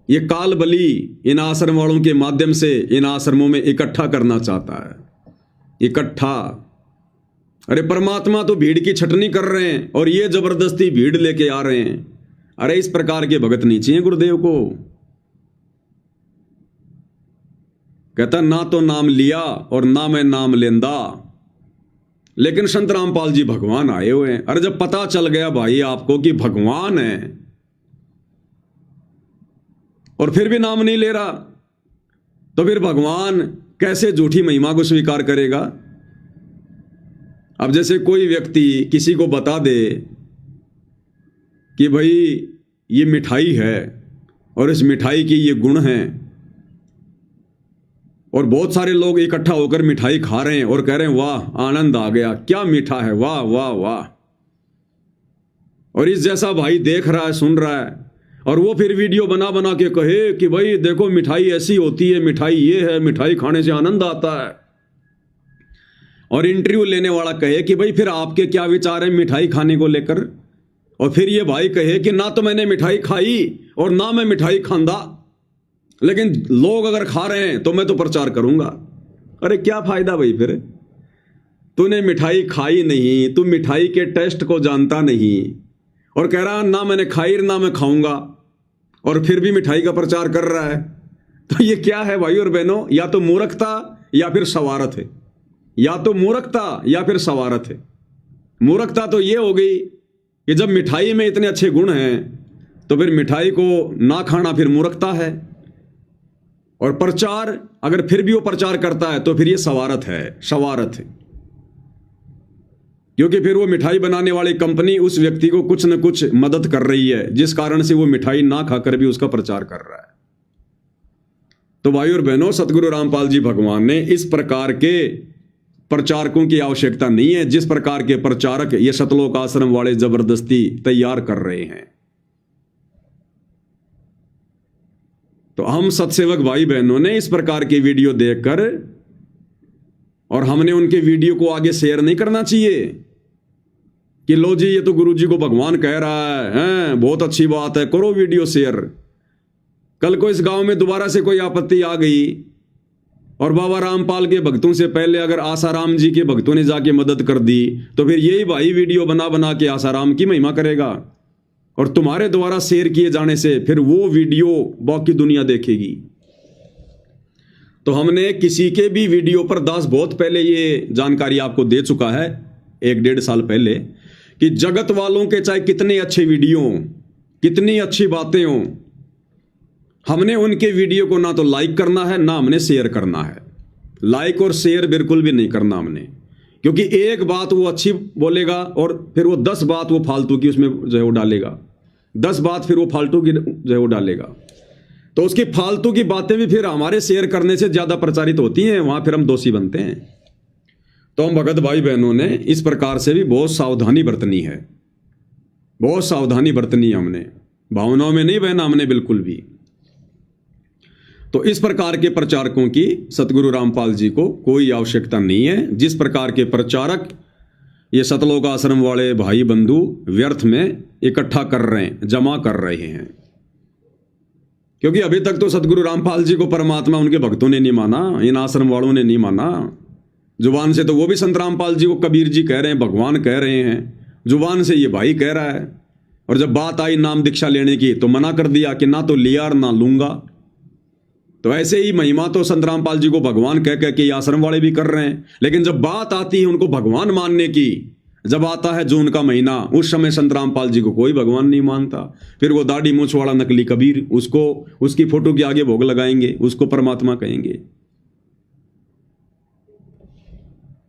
ये काल बली इन आश्रम वालों के माध्यम से इन आश्रमों में इकट्ठा करना चाहता है, इकट्ठा। अरे परमात्मा तो भीड़ की छटनी कर रहे हैं और ये जबरदस्ती भीड़ लेके आ रहे हैं। अरे इस प्रकार के भगत नहीं चाहिए गुरुदेव को। कहता ना तो नाम लिया और ना मैं नाम लेंदा, लेकिन संत रामपाल जी भगवान आए हुए हैं। अरे जब पता चल गया भाई आपको कि भगवान है और फिर भी नाम नहीं ले रहा, तो फिर भगवान कैसे झूठी महिमा को स्वीकार करेगा? अब जैसे कोई व्यक्ति किसी को बता दे कि भाई ये मिठाई है और इस मिठाई की ये गुण हैं, और बहुत सारे लोग इकट्ठा होकर मिठाई खा रहे हैं और कह रहे हैं वाह आनंद आ गया, क्या मीठा है, वाह वाह वाह। और इस जैसा भाई देख रहा है, सुन रहा है, और वो फिर वीडियो बना बना के कहे कि भाई देखो मिठाई ऐसी होती है, मिठाई ये है, मिठाई खाने से आनंद आता है। और इंटरव्यू लेने वाला कहे कि भाई फिर आपके क्या विचार है मिठाई खाने को लेकर? और फिर ये भाई कहे कि ना तो मैंने मिठाई खाई और ना मैं मिठाई खांदा, लेकिन लोग अगर खा रहे हैं तो मैं तो प्रचार करूंगा। अरे क्या फायदा भाई, फिर तूने मिठाई खाई नहीं, तू मिठाई के टेस्ट को जानता नहीं और कह रहा ना मैंने खाई ना मैं खाऊंगा, और फिर भी मिठाई का प्रचार कर रहा है। तो ये क्या है भाई और बहनों? या तो मूर्खता या फिर सवारत है, या तो मूर्खता या फिर सवारत है। मूर्खता तो ये हो गई कि जब मिठाई में इतने अच्छे गुण हैं तो फिर मिठाई को ना खाना फिर मूर्खता है, और प्रचार अगर फिर भी वो प्रचार करता है तो फिर ये सवारत है, शवारत है। क्योंकि फिर वो मिठाई बनाने वाली कंपनी उस व्यक्ति को कुछ न कुछ मदद कर रही है, जिस कारण से वो मिठाई ना खाकर भी उसका प्रचार कर रहा है। तो भाई और बहनों, सतगुरु रामपाल जी भगवान ने इस प्रकार के प्रचारकों की आवश्यकता नहीं है जिस प्रकार के प्रचारक ये सतलोक आश्रम वाले जबरदस्ती तैयार कर रहे हैं। तो हम सत्सेवक भाई बहनों ने इस प्रकार की वीडियो देखकर, और हमने उनके वीडियो को आगे शेयर नहीं करना चाहिए कि लो जी ये तो गुरु जी को भगवान कह रहा है, बहुत अच्छी बात है, करो वीडियो शेयर। कल को इस गांव में दोबारा से कोई आपत्ति आ गई और बाबा रामपाल के भक्तों से पहले अगर आसाराम जी के भक्तों ने जाके मदद कर दी तो फिर यही भाई वीडियो बना बना के आसाराम की महिमा करेगा, और तुम्हारे द्वारा शेयर किए जाने से फिर वो वीडियो बाकी दुनिया देखेगी। तो हमने किसी के भी वीडियो पर, दास बहुत पहले ये जानकारी आपको दे चुका है, 1-1.5 साल पहले, कि जगत वालों के चाहे कितने अच्छे वीडियो हों, कितनी अच्छी बातें हों, हमने उनके वीडियो को ना तो लाइक करना है ना हमने शेयर करना है। लाइक और शेयर बिल्कुल भी नहीं करना हमने, क्योंकि एक बात वो अच्छी बोलेगा और फिर वो 10 बात वो फालतू की उसमें जो है वो डालेगा, 10 बात फिर वो फालतू की जो है वो डालेगा। तो उसकी फालतू की बातें भी फिर हमारे शेयर करने से ज़्यादा प्रचारित होती हैं, वहाँ फिर हम दोषी बनते हैं। तो हम भगत भाई बहनों ने इस प्रकार से भी बहुत सावधानी बरतनी है, बहुत सावधानी बरतनी है हमने, भावनाओं में नहीं बहना हमने बिल्कुल भी। तो इस प्रकार के प्रचारकों की सतगुरु रामपाल जी को कोई आवश्यकता नहीं है। जिस प्रकार के प्रचारक ये सतलोक आश्रम वाले भाई बंधु व्यर्थ में इकट्ठा कर रहे हैं, जमा कर रहे हैं, क्योंकि अभी तक तो सतगुरु रामपाल जी को परमात्मा उनके भक्तों ने नहीं माना, इन आश्रम वालों ने नहीं माना। जुबान से तो वो भी संत रामपाल जी को कबीर जी कह रहे हैं, भगवान कह रहे हैं, जुबान से ये भाई कह रहा है, और जब बात आई नाम दीक्षा लेने की तो मना कर दिया कि ना तो लिया और ना लूंगा। तो ऐसे ही महिमा तो संत रामपाल जी को भगवान कह कह के ये आश्रम वाले भी कर रहे हैं, लेकिन जब बात आती है उनको भगवान मानने की, जब आता है जून का महीना, उस समय संत रामपाल जी को कोई भगवान नहीं मानता। फिर वो दाढ़ी मूछ वाला नकली कबीर, उसको उसकी फोटो के आगे भोग लगाएंगे, उसको परमात्मा कहेंगे।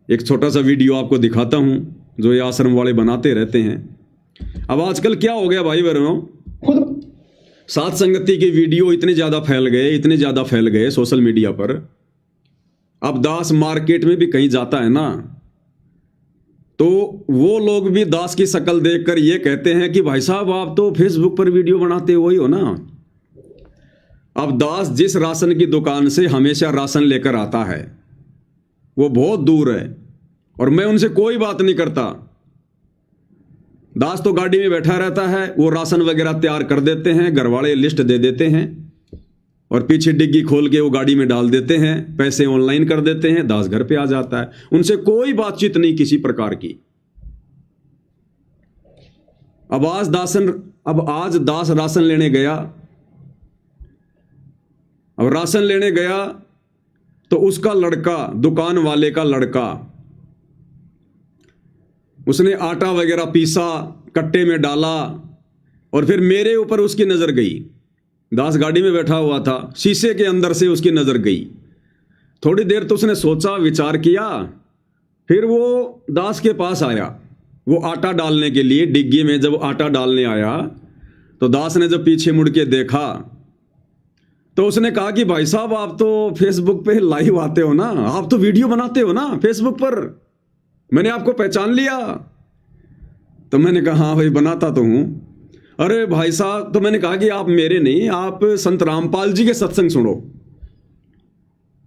एक छोटा सा वीडियो आपको दिखाता हूं जो ये आश्रम वाले बनाते रहते हैं। अब आजकल क्या हो गया भाई बहनों, साथ संगति के वीडियो इतने ज़्यादा फैल गए सोशल मीडिया पर। अब दास मार्केट में भी कहीं जाता है ना, तो वो लोग भी दास की शक्ल देखकर ये कहते हैं कि भाई साहब आप तो फेसबुक पर वीडियो बनाते हो ही हो ना। अब दास जिस राशन की दुकान से हमेशा राशन लेकर आता है वो बहुत दूर है, और मैं उनसे कोई बात नहीं करता। दास तो गाड़ी में बैठा रहता है, वो राशन वगैरह तैयार कर देते हैं, घर वाले लिस्ट दे देते हैं और पीछे डिग्गी खोल के वो गाड़ी में डाल देते हैं, पैसे ऑनलाइन कर देते हैं, दास घर पे आ जाता है। उनसे कोई बातचीत नहीं किसी प्रकार की। अब आज दास राशन लेने गया, अब राशन लेने गया तो उसका लड़का, दुकान वाले का लड़का, उसने आटा वगैरह पीसा, कट्टे में डाला, और फिर मेरे ऊपर उसकी नज़र गई। दास गाड़ी में बैठा हुआ था, शीशे के अंदर से उसकी नज़र गई। थोड़ी देर तो उसने सोचा, विचार किया, फिर वो दास के पास आया, वो आटा डालने के लिए डिग्गी में जब आटा डालने आया तो दास ने जब पीछे मुड़ के देखा तो उसने कहा कि भाई साहब आप तो फेसबुक पे लाइव आते हो ना, आप तो वीडियो बनाते हो ना फेसबुक पर, मैंने आपको पहचान लिया। तो मैंने कहा हाँ भाई बनाता तो हूँ। अरे भाई साहब, तो मैंने कहा कि आप मेरे नहीं, आप संत रामपाल जी के सत्संग सुनो।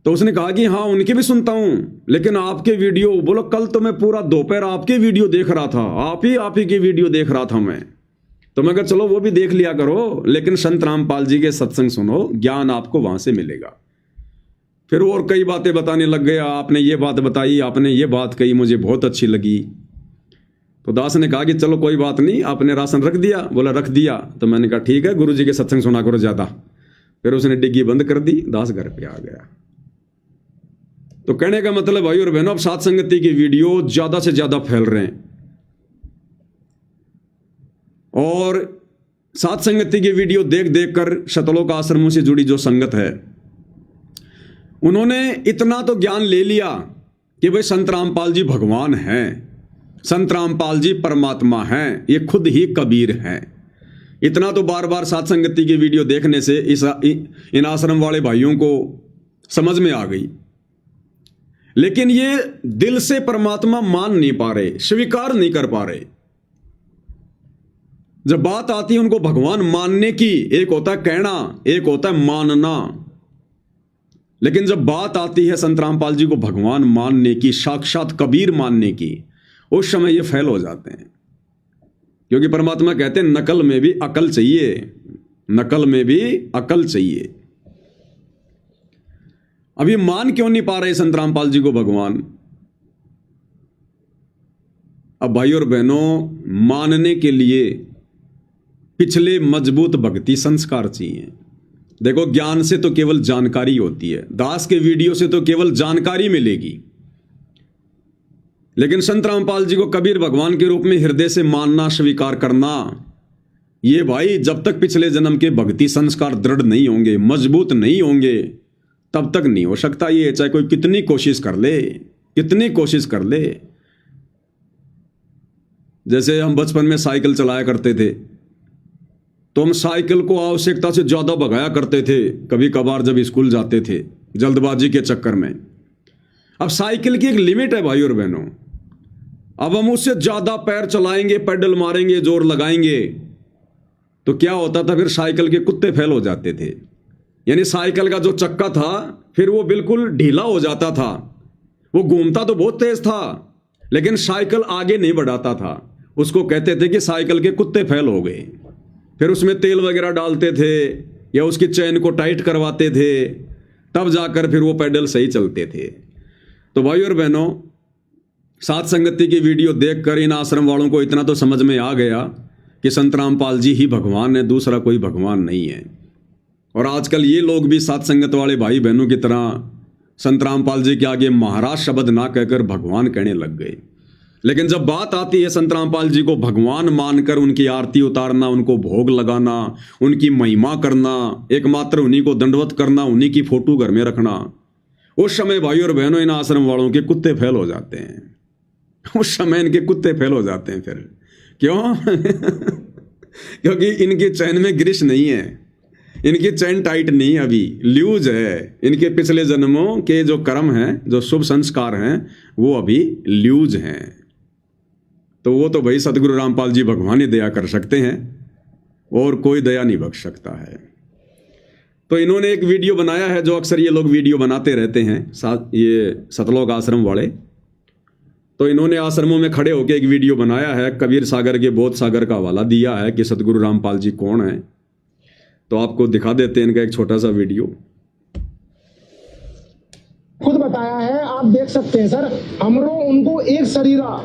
तो उसने कहा कि हाँ उनके भी सुनता हूँ, लेकिन आपके वीडियो, बोलो कल तो मैं पूरा दोपहर आपके वीडियो देख रहा था, आप ही के वीडियो देख रहा था मैं। तो मैं कहा चलो वो भी देख लिया करो, लेकिन संत रामपाल जी के सत्संग सुनो, ज्ञान आपको वहां से मिलेगा। फिर और कई बातें बताने लग गया, आपने ये बात बताई, आपने ये बात कही, मुझे बहुत अच्छी लगी। तो दास ने कहा कि चलो कोई बात नहीं, आपने राशन रख दिया? बोला रख दिया। तो मैंने कहा ठीक है, गुरु जी के सत्संग सुना करो ज्यादा। फिर उसने डिग्गी बंद कर दी, दास घर पे आ गया। तो कहने का मतलब भाई और बहनों, अब सात संगति की वीडियो ज्यादा से ज्यादा फैल रहे हैं, और सात संगति की वीडियो देख देख कर शतलोक आश्रमों से जुड़ी जो संगत है, उन्होंने इतना तो ज्ञान ले लिया कि भाई संत रामपाल जी भगवान हैं, संत रामपाल जी परमात्मा हैं, ये खुद ही कबीर हैं। इतना तो बार बार सात संगति की वीडियो देखने से इन आश्रम वाले भाइयों को समझ में आ गई, लेकिन ये दिल से परमात्मा मान नहीं पा रहे, स्वीकार नहीं कर पा रहे। जब बात आती है उनको भगवान मानने की, एक होता है कहना, एक होता है मानना, लेकिन जब बात आती है संत रामपाल जी को भगवान मानने की, साक्षात कबीर मानने की, उस समय ये फेल हो जाते हैं। क्योंकि परमात्मा कहते हैं नकल में भी अकल चाहिए, नकल में भी अकल चाहिए। अभी मान क्यों नहीं पा रहे संत रामपाल जी को भगवान? अब भाई और बहनों, मानने के लिए पिछले मजबूत भक्ति संस्कार चाहिए। देखो, ज्ञान से तो केवल जानकारी होती है, दास के वीडियो से तो केवल जानकारी मिलेगी, लेकिन संत रामपाल जी को कबीर भगवान के रूप में हृदय से मानना, स्वीकार करना, ये भाई जब तक पिछले जन्म के भक्ति संस्कार दृढ़ नहीं होंगे, मजबूत नहीं होंगे, तब तक नहीं हो सकता ये, चाहे कोई कितनी कोशिश कर ले, कितनी कोशिश कर ले। जैसे हम बचपन में साइकिल चलाया करते थे, तो हम साइकिल को आवश्यकता से ज्यादा भगाया करते थे, कभी कभार जब स्कूल जाते थे जल्दबाजी के चक्कर में। अब साइकिल की एक लिमिट है भाई और बहनों, अब हम उससे ज्यादा पैर चलाएंगे, पेडल मारेंगे, जोर लगाएंगे, तो क्या होता था, फिर साइकिल के कुत्ते फैल हो जाते थे। यानी साइकिल का जो चक्का था फिर वो बिल्कुल ढीला हो जाता था, वो घूमता तो बहुत तेज था लेकिन साइकिल आगे नहीं बढ़ाता था। उसको कहते थे कि साइकिल के कुत्ते फैल हो गए। फिर उसमें तेल वगैरह डालते थे या उसकी चैन को टाइट करवाते थे, तब जाकर फिर वो पैडल सही चलते थे। तो भाई और बहनों, सात संगति की वीडियो देखकर इन आश्रम वालों को इतना तो समझ में आ गया कि संत रामपाल जी ही भगवान है, दूसरा कोई भगवान नहीं है। और आजकल ये लोग भी सात संगत वाले भाई बहनों की तरह संत रामपाल जी के आगे महाराज शब्द ना कहकर भगवान कहने लग गए। लेकिन जब बात आती है संत रामपाल जी को भगवान मानकर उनकी आरती उतारना, उनको भोग लगाना, उनकी महिमा करना, एकमात्र उन्हीं को दंडवत करना, उन्हीं की फोटो घर में रखना, उस समय भाई और बहनों इन आश्रम वालों के कुत्ते फैल हो जाते हैं। उस समय इनके कुत्ते फैल हो जाते हैं। फिर क्यों? क्योंकि इनकी चैन में ग्रीस नहीं है, इनकी चैन टाइट नहीं, अभी लूज है। इनके पिछले जन्मों के जो कर्म हैं, जो शुभ संस्कार हैं, वो अभी लूज हैं। तो वो तो भाई सतगुरु रामपाल जी भगवान ही दया कर सकते हैं, और कोई दया नहीं बख्श सकता है। तो इन्होंने एक वीडियो बनाया है, जो अक्सर ये लोग वीडियो बनाते रहते हैं, ये सतलोक आश्रम वाले। तो इन्होंने आश्रमों में खड़े होकर एक वीडियो बनाया है, कबीर सागर के बोध सागर का हवाला दिया है कि सतगुरु रामपाल जी कौन है। तो आपको दिखा देते हैं इनका एक छोटा सा वीडियो। खुद बताया है, आप देख सकते हैं सर। हमरो उनको एक शरीरा,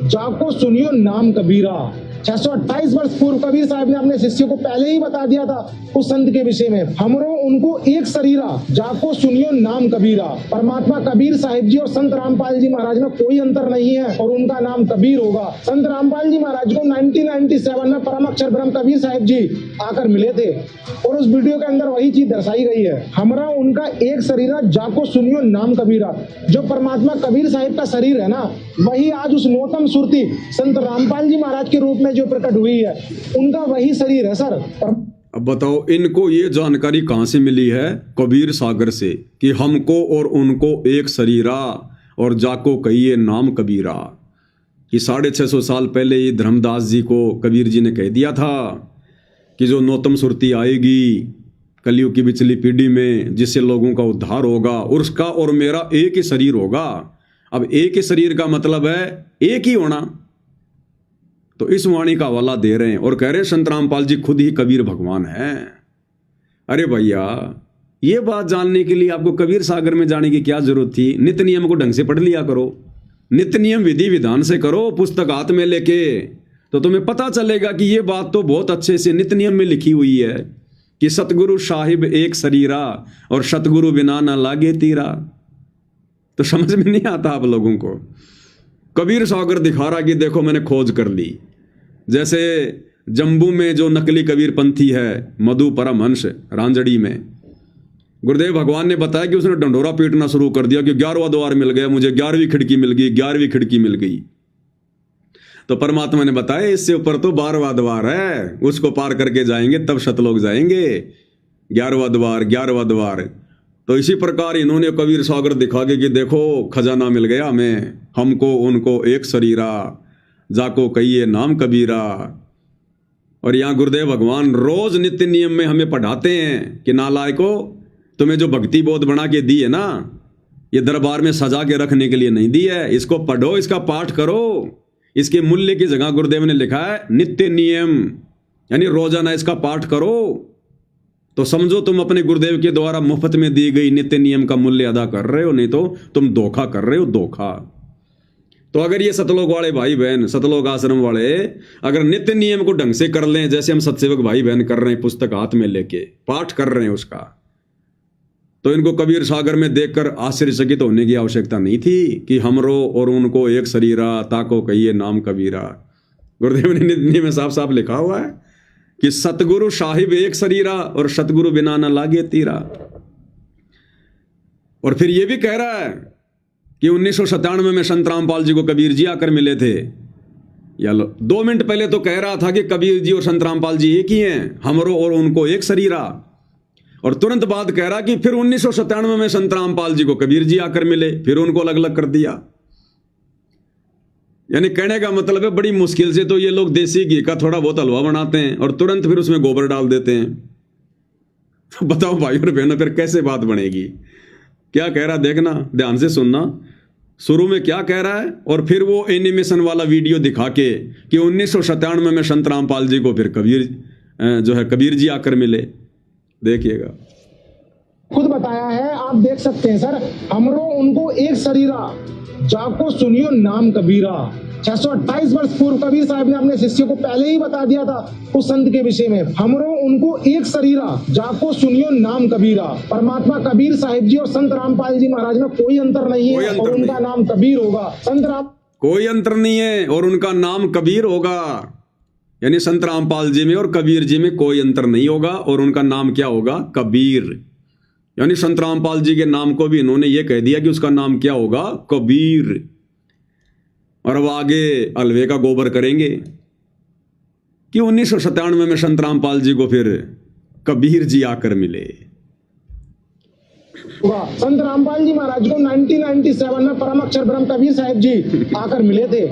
जाको सुनियो नाम कबीरा। 628 वर्ष पूर्व कबीर साहब ने अपने शिष्य को पहले ही बता दिया था उस संत के विषय में। हमरो उनको एक शरीरा, जाको सुनियो नाम कबीरा। परमात्मा कबीर साहिब जी और संत रामपाल जी महाराज में कोई अंतर नहीं है, और उनका नाम कबीर होगा। संत रामपाल जी महाराज को 1997 में परम अक्षर ब्रह्म कबीर साहिब जी आकर मिले थे, और उस वीडियो के अंदर वही चीज दर्शाई गई है। हमरा उनका एक शरीरा, जाको सुनियो नाम कबीरा। जो परमात्मा कबीर साहिब का शरीर है ना, वही आज उस नौतम सुरती संत रामपाल जी महाराज के रूप में जो प्रकट हुई है, उनका वही शरीर है सर। अब बताओ, इनको ये जानकारी कहां से मिली है? कबीर सागर से, कि हमको और उनको एक शरीरा, और जाको कहिए नाम कबीरा। कि 650 साल पहले ये धर्मदास जी को कबीर जी ने कह दिया था कि जो नौतम सुरती आएगी कलयुग की पिछली पीढ़ी में, जिससे लोगों का उद्धार होगा, उसका और मेरा एक ही शरीर होगा। अब एक ही शरीर का मतलब है एक ही होना। तो इस वाणी का हवाला दे रहे हैं और कह रहे हैं संत रामपाल जी खुद ही कबीर भगवान हैं। अरे भैया, ये बात जानने के लिए आपको कबीर सागर में जाने की क्या जरूरत थी? नित्य नियम को ढंग से पढ़ लिया करो, नित्य नियम विधि विधान से करो, पुस्तक हाथ में लेके, तो तुम्हें पता चलेगा कि ये बात तो बहुत अच्छे से नित्य नियम में लिखी हुई है कि सतगुरु साहिब एक शरीरा और सतगुरु बिना ना लागे तीरा। तो समझ में नहीं आता आप लोगों को। कबीर सागर दिखा रहा कि देखो मैंने खोज कर ली। जैसे जम्बू में जो नकली कबीर पंथी है मधु परमहंस रांजड़ी में, गुरुदेव भगवान ने बताया कि उसने डंडोरा पीटना शुरू कर दिया कि 11वां द्वार मिल गया मुझे, 11वीं खिड़की मिल गई, 11वीं खिड़की मिल गई। तो परमात्मा ने बताया इससे ऊपर तो 12वां द्वार है, उसको पार करके जाएंगे तब सतलोक जाएंगे। 11वां द्वार, 11वां द्वार। तो इसी प्रकार इन्होंने कबीर सागर दिखा के कि देखो खजाना मिल गया हमें, हमको उनको एक शरीरा, जाको कहिए नाम कबीरा। और यहाँ गुरुदेव भगवान रोज नित्य नियम में हमें पढ़ाते हैं कि नालायको, तुम्हें जो भक्ति बोध बना के दी है ना, ये दरबार में सजा के रखने के लिए नहीं दी है। इसको पढ़ो, इसका पाठ करो। इसके मूल्य की जगह गुरुदेव ने लिखा है नित्य नियम, यानी रोजाना इसका पाठ करो। तो समझो तुम अपने गुरुदेव के द्वारा मुफ्त में दी गई नित्य नियम का मूल्य अदा कर रहे हो, नहीं तो तुम धोखा कर रहे हो, धोखा। तो अगर ये सतलोक वाले भाई बहन, सतलोक आश्रम वाले अगर नित्य नियम को ढंग से कर लें, जैसे हम सत्सेवक भाई बहन कर रहे हैं, पुस्तक हाथ में लेके पाठ कर रहे हैं उसका, तो इनको कबीर सागर में देखकर आश्चर्यचकित होने की आवश्यकता नहीं थी कि हमरो और उनको एक शरीरा, ताको कहिए नाम कबीरा। गुरुदेव ने नित्य नियम में साफ साफ लिखा हुआ है कि सतगुरु साहिब एक शरीरा और सतगुरु बिना न लागे तीरा। और फिर यह भी कह रहा है कि 1997 में संत रामपाल जी को कबीर जी आकर मिले थे। या लो 2 मिनट पहले तो कह रहा था कि कबीर जी और संत रामपाल जी एक ही हैं, हमरो और उनको एक शरीरा। और तुरंत बाद कह रहा कि फिर 1997 में संत रामपाल जी को कबीर जी आकर मिले, फिर उनको अलग अलग कर दिया। यानी कहने का मतलब है बड़ी मुश्किल से तो ये लोग देसी घी का थोड़ा बहुत हलवा बनाते हैं और तुरंत फिर उसमें गोबर डाल देते हैं। तो बताओ भाई और बहनों, फिर कैसे बात बनेगी? क्या कह रहा देखना, ध्यान से सुनना। शुरू में क्या कह रहा है और फिर वो एनिमेशन वाला वीडियो दिखा के कि 1997 में संत रामपाल जी को फिर कबीर जी आकर मिले। देखिएगा, खुद बताया है, आप देख सकते हैं सर। हमरो उनको एक शरीरा, जाको सुनियो नाम कबीरा। 628 वर्ष पूर्व कबीर साहब ने अपने शिष्य को पहले ही बता दिया था उस संत के विषय में, हमरो उनको एक शरीरा, जाको सुनियो नाम कबीरा। परमात्मा कबीर साहिब जी और संत रामपाल जी महाराज में कोई अंतर नहीं है और उनका नाम कबीर होगा। कोई अंतर नहीं है और उनका नाम कबीर होगा। यानी संत रामपाल जी में और कबीर जी में कोई अंतर नहीं होगा और उनका नाम क्या होगा? कबीर। यानी संत रामपाल जी के नाम को भी इन्होंने ये कह दिया कि उसका नाम क्या होगा? कबीर। और अब आगे अलवे का गोबर करेंगे कि 1997 में संत रामपाल जी को फिर कबीर जी आकर मिले। संत रामपाल जी महाराज को 1997 में परम अक्षर ब्रह्म कबीर साहिब जी आकर मिले थे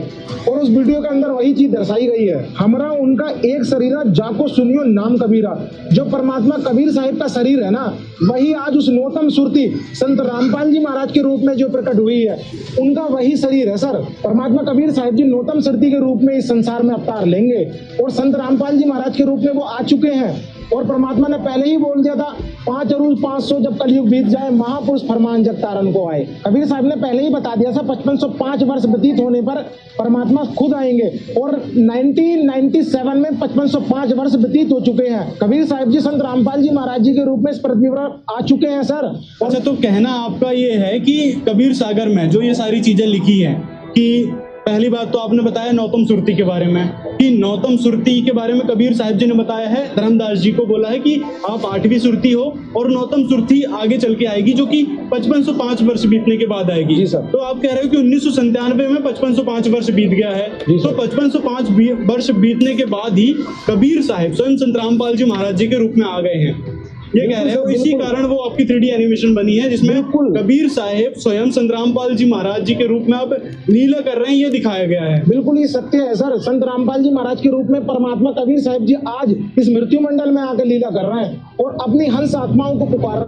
और उस वीडियो के अंदर वही चीज दर्शाई गई है, हमरा उनका एक शरीरा, जाको सुनियो नाम कबीरा। जो परमात्मा कबीर साहिब का शरीर है ना, वही आज उस नौतम सुरती संत रामपाल जी महाराज के रूप में जो प्रकट हुई है, उनका वही शरीर है सर। परमात्मा कबीर साहिब जी नौतम सुरती के रूप में इस संसार में अवतार लेंगे और संत रामपाल जी महाराज के रूप में वो आ चुके हैं। और परमात्मा ने पहले ही बोल दिया था 5 अरूज 500 जब कलयुग बीत जाए, महापुरुष फरमान जग तारन को आए। कबीर साहब ने पहले ही बता दिया था 5505 वर्ष व्यतीत होने पर परमात्मा खुद आएंगे और 1997 में 5505 वर्ष व्यतीत हो चुके हैं। कबीर साहब जी संत रामपाल जी महाराज जी के रूप में इस पृथ्वी पर आ चुके हैं सर। अच्छा, तो कहना आपका ये है कि कबीर सागर में जो ये सारी चीजें लिखी हैं, कि पहली बात तो आपने बताया नौतम सुरती के बारे में, कि नौतम सुरती के बारे में कबीर साहिब जी ने बताया है, धर्मदास जी को बोला है कि आप 8वीं सुरती हो और नौतम सुरती आगे चल के आएगी जो कि 5505 वर्ष बीतने के बाद आएगी। जी सर। तो आप कह रहे हो कि 1997 में 5505 वर्ष बीत गया है, तो 5505 वर्ष बीतने के बाद ही कबीर साहिब स्वयं संत रामपाल जी महाराज जी के रूप में आ गए हैं, ये कह रहे हो। इसी कारण वो आपकी 3D एनिमेशन बनी है जिसमें कबीर साहिब स्वयं संत रामपाल जी महाराज जी के रूप में आप लीला कर रहे हैं, ये दिखाया गया है। बिल्कुल ये सत्य है सर। संत रामपाल जी महाराज के रूप में परमात्मा कबीर साहिब जी आज इस मृत्यु मंडल में आकर लीला कर रहे हैं और अपनी हंस आत्माओं को पुकार।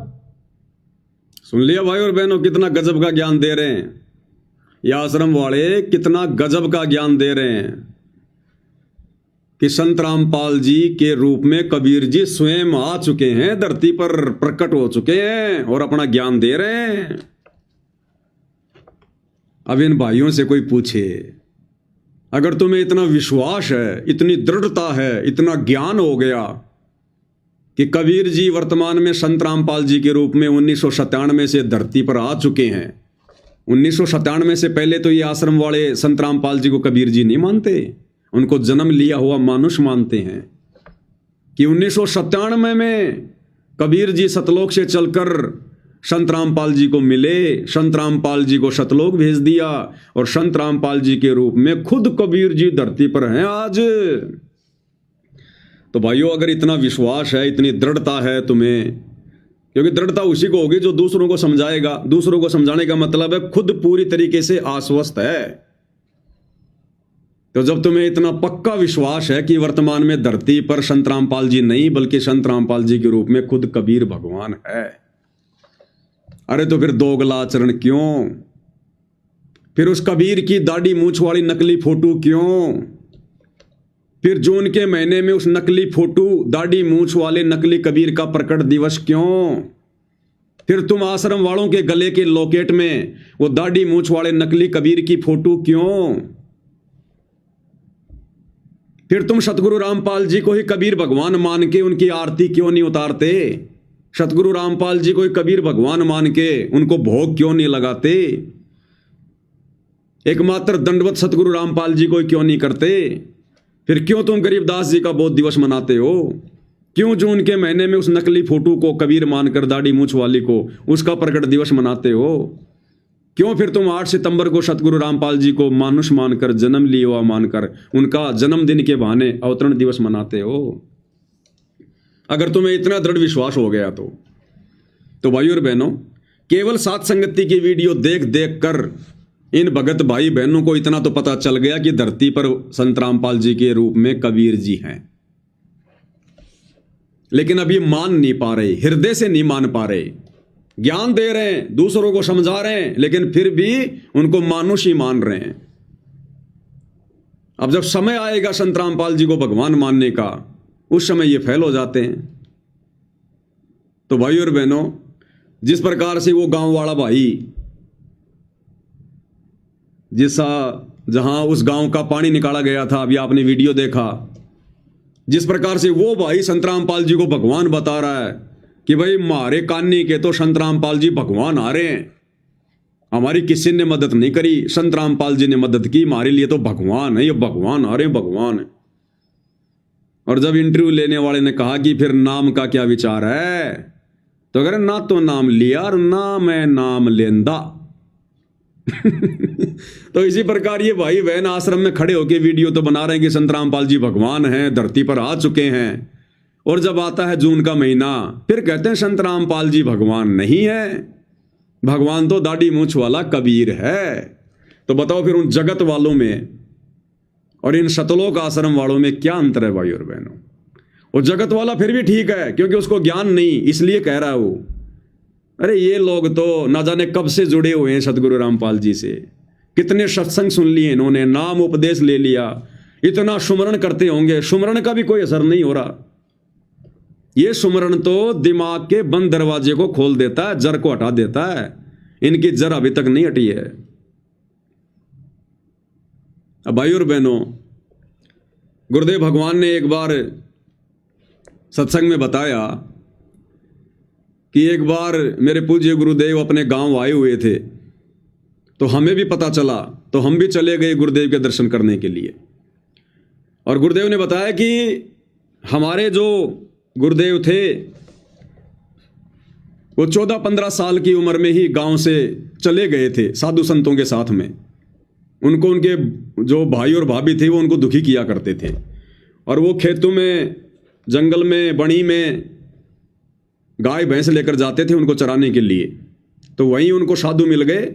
सुन लिया भाई और बहनों, कितना गजब का ज्ञान दे रहे हैं ये आश्रम वाले, कितना गजब का ज्ञान दे रहे हैं। कि संत रामपाल जी के रूप में कबीर जी स्वयं आ चुके हैं, धरती पर प्रकट हो चुके हैं और अपना ज्ञान दे रहे हैं। अब इन भाइयों से कोई पूछे, अगर तुम्हें इतना विश्वास है, इतनी दृढ़ता है, इतना ज्ञान हो गया कि कबीर जी वर्तमान में संत रामपाल जी के रूप में 1997 से धरती पर आ चुके हैं। 1997 से पहले तो ये आश्रम वाले संत रामपाल जी को कबीर जी नहीं मानते, उनको जन्म लिया हुआ मानुष मानते हैं। कि 1997 में कबीर जी सतलोक से चलकर संत रामपाल जी को मिले, संत रामपाल जी को सतलोक भेज दिया और संत रामपाल जी के रूप में खुद कबीर जी धरती पर हैं आज। तो भाइयों, अगर इतना विश्वास है, इतनी दृढ़ता है तुम्हें, क्योंकि दृढ़ता उसी को होगी जो दूसरों को समझाएगा। दूसरों को समझाने का मतलब है खुद पूरी तरीके से आश्वस्त है। तो जब तुम्हें इतना पक्का विश्वास है कि वर्तमान में धरती पर संत रामपाल जी नहीं बल्कि संत रामपाल जी के रूप में खुद कबीर भगवान है, अरे तो फिर दोगला आचरण क्यों? फिर उस कबीर की दाढ़ी मूछ वाली नकली फोटो क्यों? फिर जून के महीने में उस नकली फोटो, दाढ़ी मूछ वाले नकली कबीर का प्रकट दिवस क्यों? फिर तुम आश्रम वालों के गले के लॉकेट में वो दाढ़ी मूछ वाले नकली कबीर की फोटो क्यों? फिर तुम सतगुरु रामपाल जी को ही कबीर भगवान मान के उनकी आरती क्यों नहीं उतारते? सतगुरु रामपाल जी को ही कबीर भगवान मान के उनको भोग क्यों नहीं लगाते? एकमात्र दंडवत सतगुरु रामपाल जी को ही क्यों नहीं करते? फिर क्यों तुम गरीबदास जी का बोध दिवस मनाते हो? क्यों जून के महीने में उस नकली फोटो को कबीर मानकर, दाढ़ी मूछ वाली को, उसका प्रकट दिवस मनाते हो? क्यों फिर तुम 8 सितंबर को सतगुरु रामपाल जी को मानुष मानकर, जन्म लिया हुआ मानकर उनका जन्मदिन के बहाने अवतरण दिवस मनाते हो? अगर तुम्हें इतना दृढ़ विश्वास हो गया तो भाइयों और बहनों, केवल सात संगति की वीडियो देख देख कर इन भगत भाई बहनों को इतना तो पता चल गया कि धरती पर संत रामपाल जी के रूप में कबीर जी हैं। लेकिन अब ये मान नहीं पा रहे, हृदय से नहीं मान पा रहे। ज्ञान दे रहे हैं, दूसरों को समझा रहे हैं, लेकिन फिर भी उनको मानुष ही मान रहे हैं। अब जब समय आएगा संत रामपाल जी को भगवान मानने का, उस समय ये फेल हो जाते हैं। तो भाइयों और बहनों, जिस प्रकार से वो गांव वाला भाई, जहां उस गांव का पानी निकाला गया था, अभी आपने वीडियो देखा, जिस प्रकार से वो भाई संत रामपाल जी को भगवान बता रहा है कि भाई मारे कान्नी के तो संत रामपाल जी भगवान आ रहे हैं, हमारी किसी ने मदद नहीं करी, संत रामपाल जी ने मदद की, हमारे लिए तो भगवान है, ये भगवान आ रहे हैं, भगवान है। और जब इंटरव्यू लेने वाले ने कहा कि फिर नाम का क्या विचार है, तो अगर ना तो नाम लिया और ना मैं नाम लेंदा। तो इसी प्रकार ये भाई बहन आश्रम में खड़े होकर वीडियो तो बना रहे हैं कि संत रामपाल जी भगवान हैं, धरती पर आ चुके हैं, और जब आता है जून का महीना फिर कहते हैं संत रामपाल जी भगवान नहीं है, भगवान तो दाढ़ी मूछ वाला कबीर है। तो बताओ फिर उन जगत वालों में और इन सतलोक आश्रम वालों में क्या अंतर है भाई और बहनों? वो जगत वाला फिर भी ठीक है क्योंकि उसको ज्ञान नहीं, इसलिए कह रहा है वो। अरे ये लोग तो ना जाने कब से जुड़े हुए हैं सतगुरु रामपाल जी से, कितने सत्संग सुन लिए इन्होंने, नाम उपदेश ले लिया, इतना सुमरण करते होंगे, सुमरण का भी कोई असर नहीं हो रहा। ये सुमरण तो दिमाग के बंद दरवाजे को खोल देता है, जड़ को हटा देता है, इनकी जड़ अभी तक नहीं हटी है। अब भाई और बहनों, गुरुदेव भगवान ने एक बार सत्संग में बताया कि एक बार मेरे पूज्य गुरुदेव अपने गांव आए हुए थे, तो हमें भी पता चला, तो हम भी चले गए गुरुदेव के दर्शन करने के लिए। और गुरुदेव ने बताया कि हमारे जो गुरुदेव थे वो 14-15 साल की उम्र में ही गांव से चले गए थे साधु संतों के साथ में। उनको उनके जो भाई और भाभी थे वो उनको दुखी किया करते थे, और वो खेतों में, जंगल में, बणी में गाय भैंस लेकर जाते थे उनको चराने के लिए। तो वहीं उनको साधु मिल गए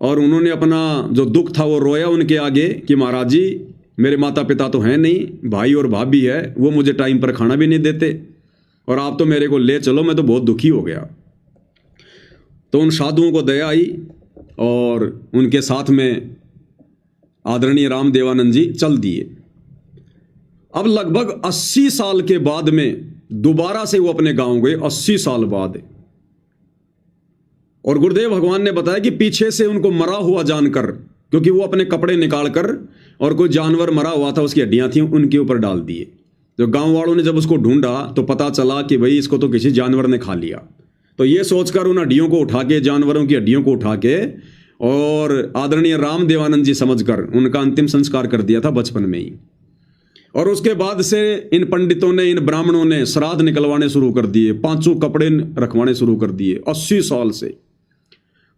और उन्होंने अपना जो दुख था वो रोया उनके आगे कि महाराज जी, मेरे माता पिता तो हैं नहीं, भाई और भाभी है, वो मुझे टाइम पर खाना भी नहीं देते, और आप तो मेरे को ले चलो, मैं तो बहुत दुखी हो गया। तो उन साधुओं को दया आई और उनके साथ में आदरणीय राम देवानंद जी चल दिए। अब लगभग 80 साल के बाद में दोबारा से वो अपने गांव गए, 80 साल बाद। और गुरुदेव भगवान ने बताया कि पीछे से उनको मरा हुआ जानकर, क्योंकि वो अपने कपड़े निकालकर और कोई जानवर मरा हुआ था उसकी हड्डियां थी उनके ऊपर डाल दिए। तो गांव वालों ने जब उसको ढूंढा तो पता चला कि भाई इसको तो किसी जानवर ने खा लिया। तो ये सोचकर उन हड्डियों को उठा के, जानवरों की हड्डियों को उठा के, और आदरणीय राम देवानंद जी समझकर उनका अंतिम संस्कार कर दिया था बचपन में ही। और उसके बाद से इन पंडितों ने, इन ब्राह्मणों ने श्राद्ध निकलवाने शुरू कर दिए, 5 कपड़े रखवाने शुरू कर दिए 80 साल से।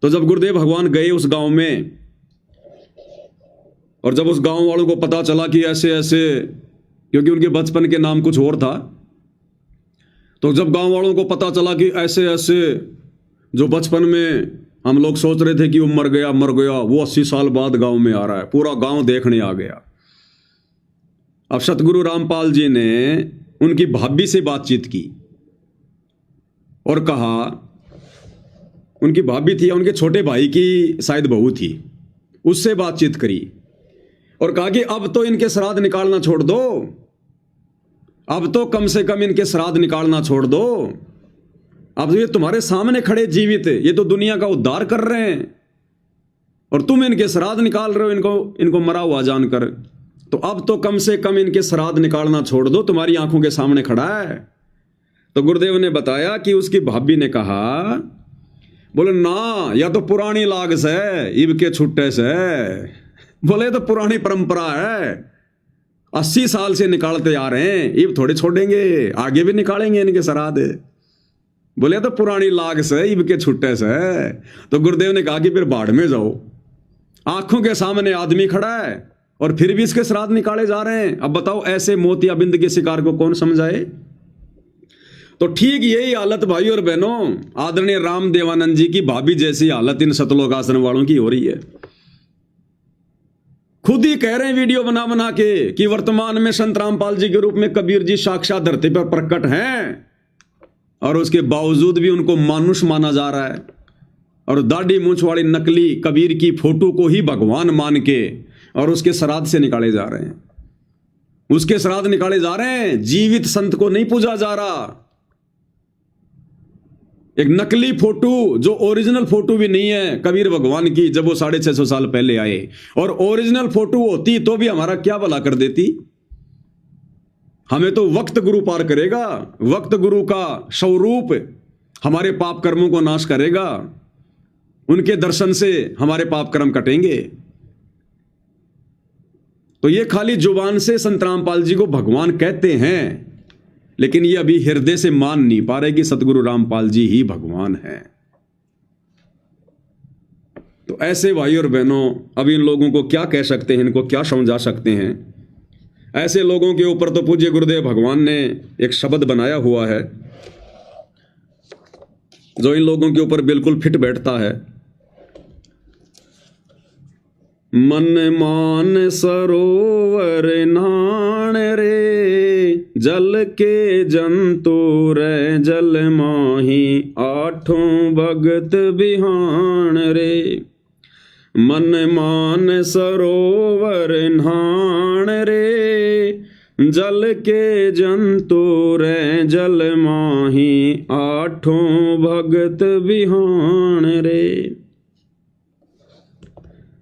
तो जब गुरुदेव भगवान गए उस गांव में, और जब उस गांव वालों को पता चला कि ऐसे ऐसे, क्योंकि उनके बचपन के नाम कुछ और था, तो जब गांव वालों को पता चला कि ऐसे ऐसे जो बचपन में हम लोग सोच रहे थे कि वो मर गया, वो 80 साल बाद गांव में आ रहा है, पूरा गांव देखने आ गया। अब सतगुरु रामपाल जी ने उनकी भाभी से बातचीत की और कहा, उनकी भाभी थी या उनके छोटे भाई की शायद बहू थी, उससे बातचीत करी और कहा कि अब तो इनके श्राद्ध निकालना छोड़ दो, अब तो कम से कम इनके श्राद्ध निकालना छोड़ दो। अब तो ये तुम्हारे सामने खड़े जीवित, ये तो दुनिया का उद्धार कर रहे हैं और तुम इनके श्राद्ध निकाल रहे हो इनको मरा हुआ जानकर। तो अब तो कम से कम इनके श्राद्ध निकालना छोड़ दो, तुम्हारी आंखों के सामने खड़ा है। तो गुरुदेव ने बताया कि उसकी भाभी ने कहा, बोले ना, या तो पुरानी लाग से, इब के छुट्टे से, बोले तो पुरानी परंपरा है, 80 साल से निकालते आ रहे हैं, इब थोड़े छोड़ेंगे, आगे भी निकालेंगे इनके श्राद्ध। बोले तो पुरानी लाग से, इब के छुट्टे से। तो गुरुदेव ने कहा कि फिर बाढ़ में जाओ, आंखों के सामने आदमी खड़ा है और फिर भी इसके श्राद्ध निकाले जा रहे हैं। अब बताओ ऐसे मोतियाबिंद के शिकार को कौन समझाए। तो ठीक यही हालत भाई और बहनों, आदरणीय राम देवानंद जी की भाभी जैसी हालत इन सतलोक आश्रम वालों की हो रही है। खुद ही कह रहे हैं वीडियो बना बना के कि वर्तमान में संत रामपाल जी के रूप में कबीर जी साक्षात धरती पर प्रकट हैं, और उसके बावजूद भी उनको मानुष माना जा रहा है और दाढ़ी मूंछ वाली नकली कबीर की फोटो को ही भगवान मान के और उसके श्राद्ध से निकाले जा रहे हैं, उसके श्राद्ध निकाले जा रहे हैं। जीवित संत को नहीं पूजा जा रहा। एक नकली फोटो जो ओरिजिनल फोटो भी नहीं है कबीर भगवान की, जब वो 650 साल पहले आए, और ओरिजिनल फोटो होती तो भी हमारा क्या भला कर देती। हमें तो वक्त गुरु पार करेगा, वक्त गुरु का स्वरूप हमारे पाप कर्मों को नाश करेगा, उनके दर्शन से हमारे पाप कर्म कटेंगे। तो ये खाली जुबान से संत रामपाल जी को भगवान कहते हैं, लेकिन ये अभी हृदय से मान नहीं पा रहे कि सतगुरु रामपाल जी ही भगवान हैं। तो ऐसे भाई और बहनों, अब इन लोगों को क्या कह सकते हैं, इनको क्या समझा सकते हैं। ऐसे लोगों के ऊपर तो पूज्य गुरुदेव भगवान ने एक शब्द बनाया हुआ है जो इन लोगों के ऊपर बिल्कुल फिट बैठता है। मन मान सरोवर नाण रे, जल के जंतु रे जल माही, आठों भगत बिहान रे। मन मान सरोवर नाण रे, जल के जंतु रे जल माही, आठों भगत बिहान रे।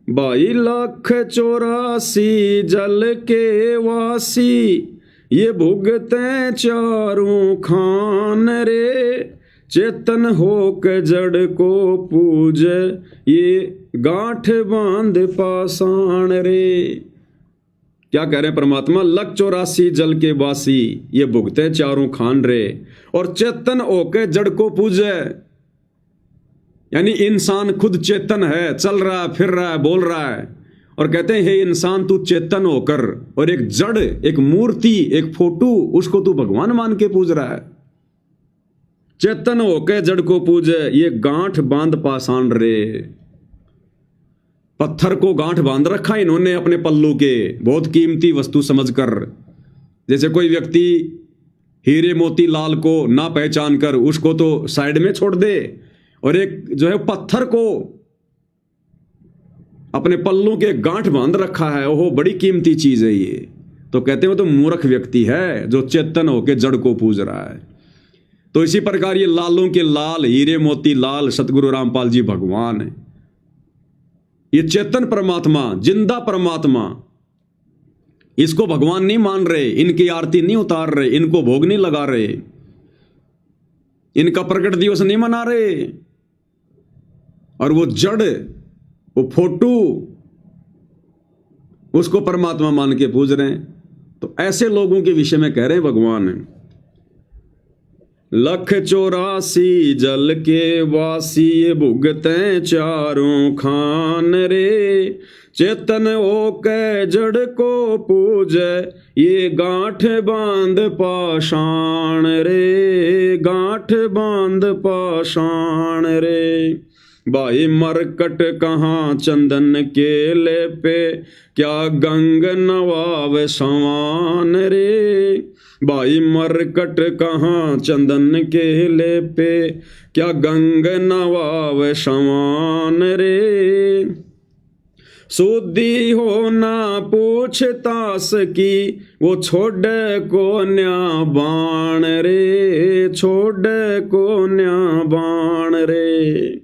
22,84,000 जल के वासी, ये भुगते चारों खान रे। चेतन होक जड़ को पूज, ये गांठ बांध पाषाण रे। क्या कह रहे हैं परमात्मा, 1,84,000 जल के वासी, ये भुगते चारों खान रे, और चेतन होके जड़ को पूजे। यानी इंसान खुद चेतन है, चल रहा है, फिर रहा है, बोल रहा है, और कहते हैं हे इंसान तू चेतन होकर, और एक जड़, एक मूर्ति, एक फोटो, उसको तू भगवान मान के पूज रहा है। चेतन होके जड़ को पूजे, ये गांठ बांध पाषाण रे। पत्थर को गांठ बांध रखा इन्होंने अपने पल्लू के, बहुत कीमती वस्तु समझकर। जैसे कोई व्यक्ति हीरे मोती लाल को ना पहचान कर उसको तो साइड में छोड़ दे, और एक जो है पत्थर को अपने पल्लू के गांठ बांध रखा है, ओहो बड़ी कीमती चीज है ये। तो कहते हैं वो तो मूर्ख व्यक्ति है जो चेतन होके जड़ को पूज रहा है। तो इसी प्रकार ये लालों के लाल, हीरे मोती लाल सतगुरु रामपाल जी भगवान है। ये चेतन परमात्मा, जिंदा परमात्मा, इसको भगवान नहीं मान रहे, इनकी आरती नहीं उतार रहे, इनको भोग नहीं लगा रहे, इनका प्रकट दिवस नहीं मना रहे, और वो जड़, वो फोटो, उसको परमात्मा मान के पूज रहे हैं। तो ऐसे लोगों के विषय में कह रहे हैं भगवान, 184 जल के वासी भुगते चारों खान रे, चेतन होके जड़ को पूजे ये गांठ बांध पाषाण रे, गांठ बांध पाषाण रे। भाई मरकट कहाँ चंदन के लेपे, क्या गंग नवाव सवान रे। भाई मरकट कहाँ चंदन के लेपे, क्या गंग नवाव सवान रे। सुधी हो ना पूछतास की, वो छोड़े को न्या बाण रे, छोड़े को न्या बाण रे।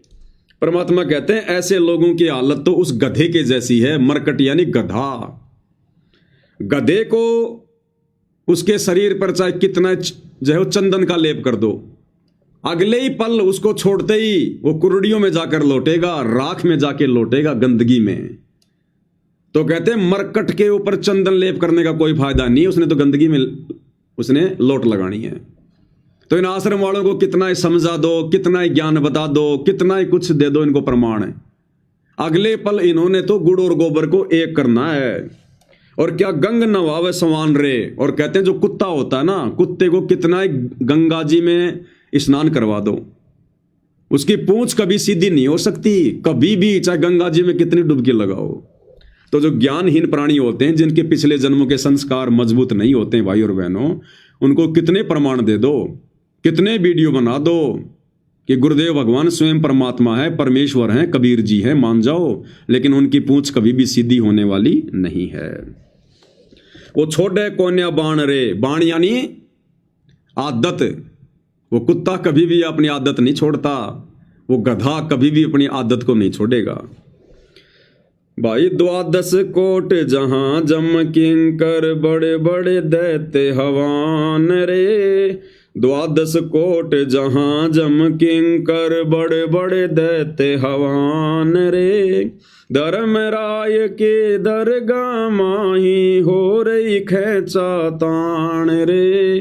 परमात्मा कहते हैं ऐसे लोगों की हालत तो उस गधे के जैसी है। मरकट यानी गधा। गधे को उसके शरीर पर चाहे कितना जो है चंदन का लेप कर दो, अगले ही पल उसको छोड़ते ही वो कुर्डियों में जाकर लौटेगा, राख में जाके लौटेगा, गंदगी में। तो कहते हैं मरकट के ऊपर चंदन लेप करने का कोई फायदा नहीं, उसने तो गंदगी में उसने लोट लगानी है। तो इन आश्रम वालों को कितना ही समझा दो, कितना ही ज्ञान बता दो, कितना ही कुछ दे दो, इनको प्रमाण है, अगले पल इन्होंने तो गुड़ और गोबर को एक करना है। और क्या गंग नवावे सवान रे। और कहते हैं जो कुत्ता होता है ना, कुत्ते को कितना ही गंगा जी में स्नान करवा दो, उसकी पूंछ कभी सीधी नहीं हो सकती, कभी भी, चाहे गंगा जी में कितनी डुबकी लगाओ। तो जो ज्ञानहीन प्राणी होते हैं, जिनके पिछले जन्मों के संस्कार मजबूत नहीं होते हैं भाई और बहनों, उनको कितने प्रमाण दे दो, कितने वीडियो बना दो कि गुरुदेव भगवान स्वयं परमात्मा है, परमेश्वर हैं, कबीर जी हैं, मान जाओ, लेकिन उनकी पूंछ कभी भी सीधी होने वाली नहीं है। वो छोड़े कोन्या बाण रे, बाण यानी आदत। वो कुत्ता कभी भी अपनी आदत नहीं छोड़ता, वो गधा कभी भी अपनी आदत को नहीं छोड़ेगा। भाई 12 कोट जहां जम किंकर, बड़े बड़े दैत्य हवान रे। 12 कोट जहां जम किंकर, बड़े बड़े दैत्य हवान रे। धर्मराय के दरगाह माही, हो रही खेचा ताण रे,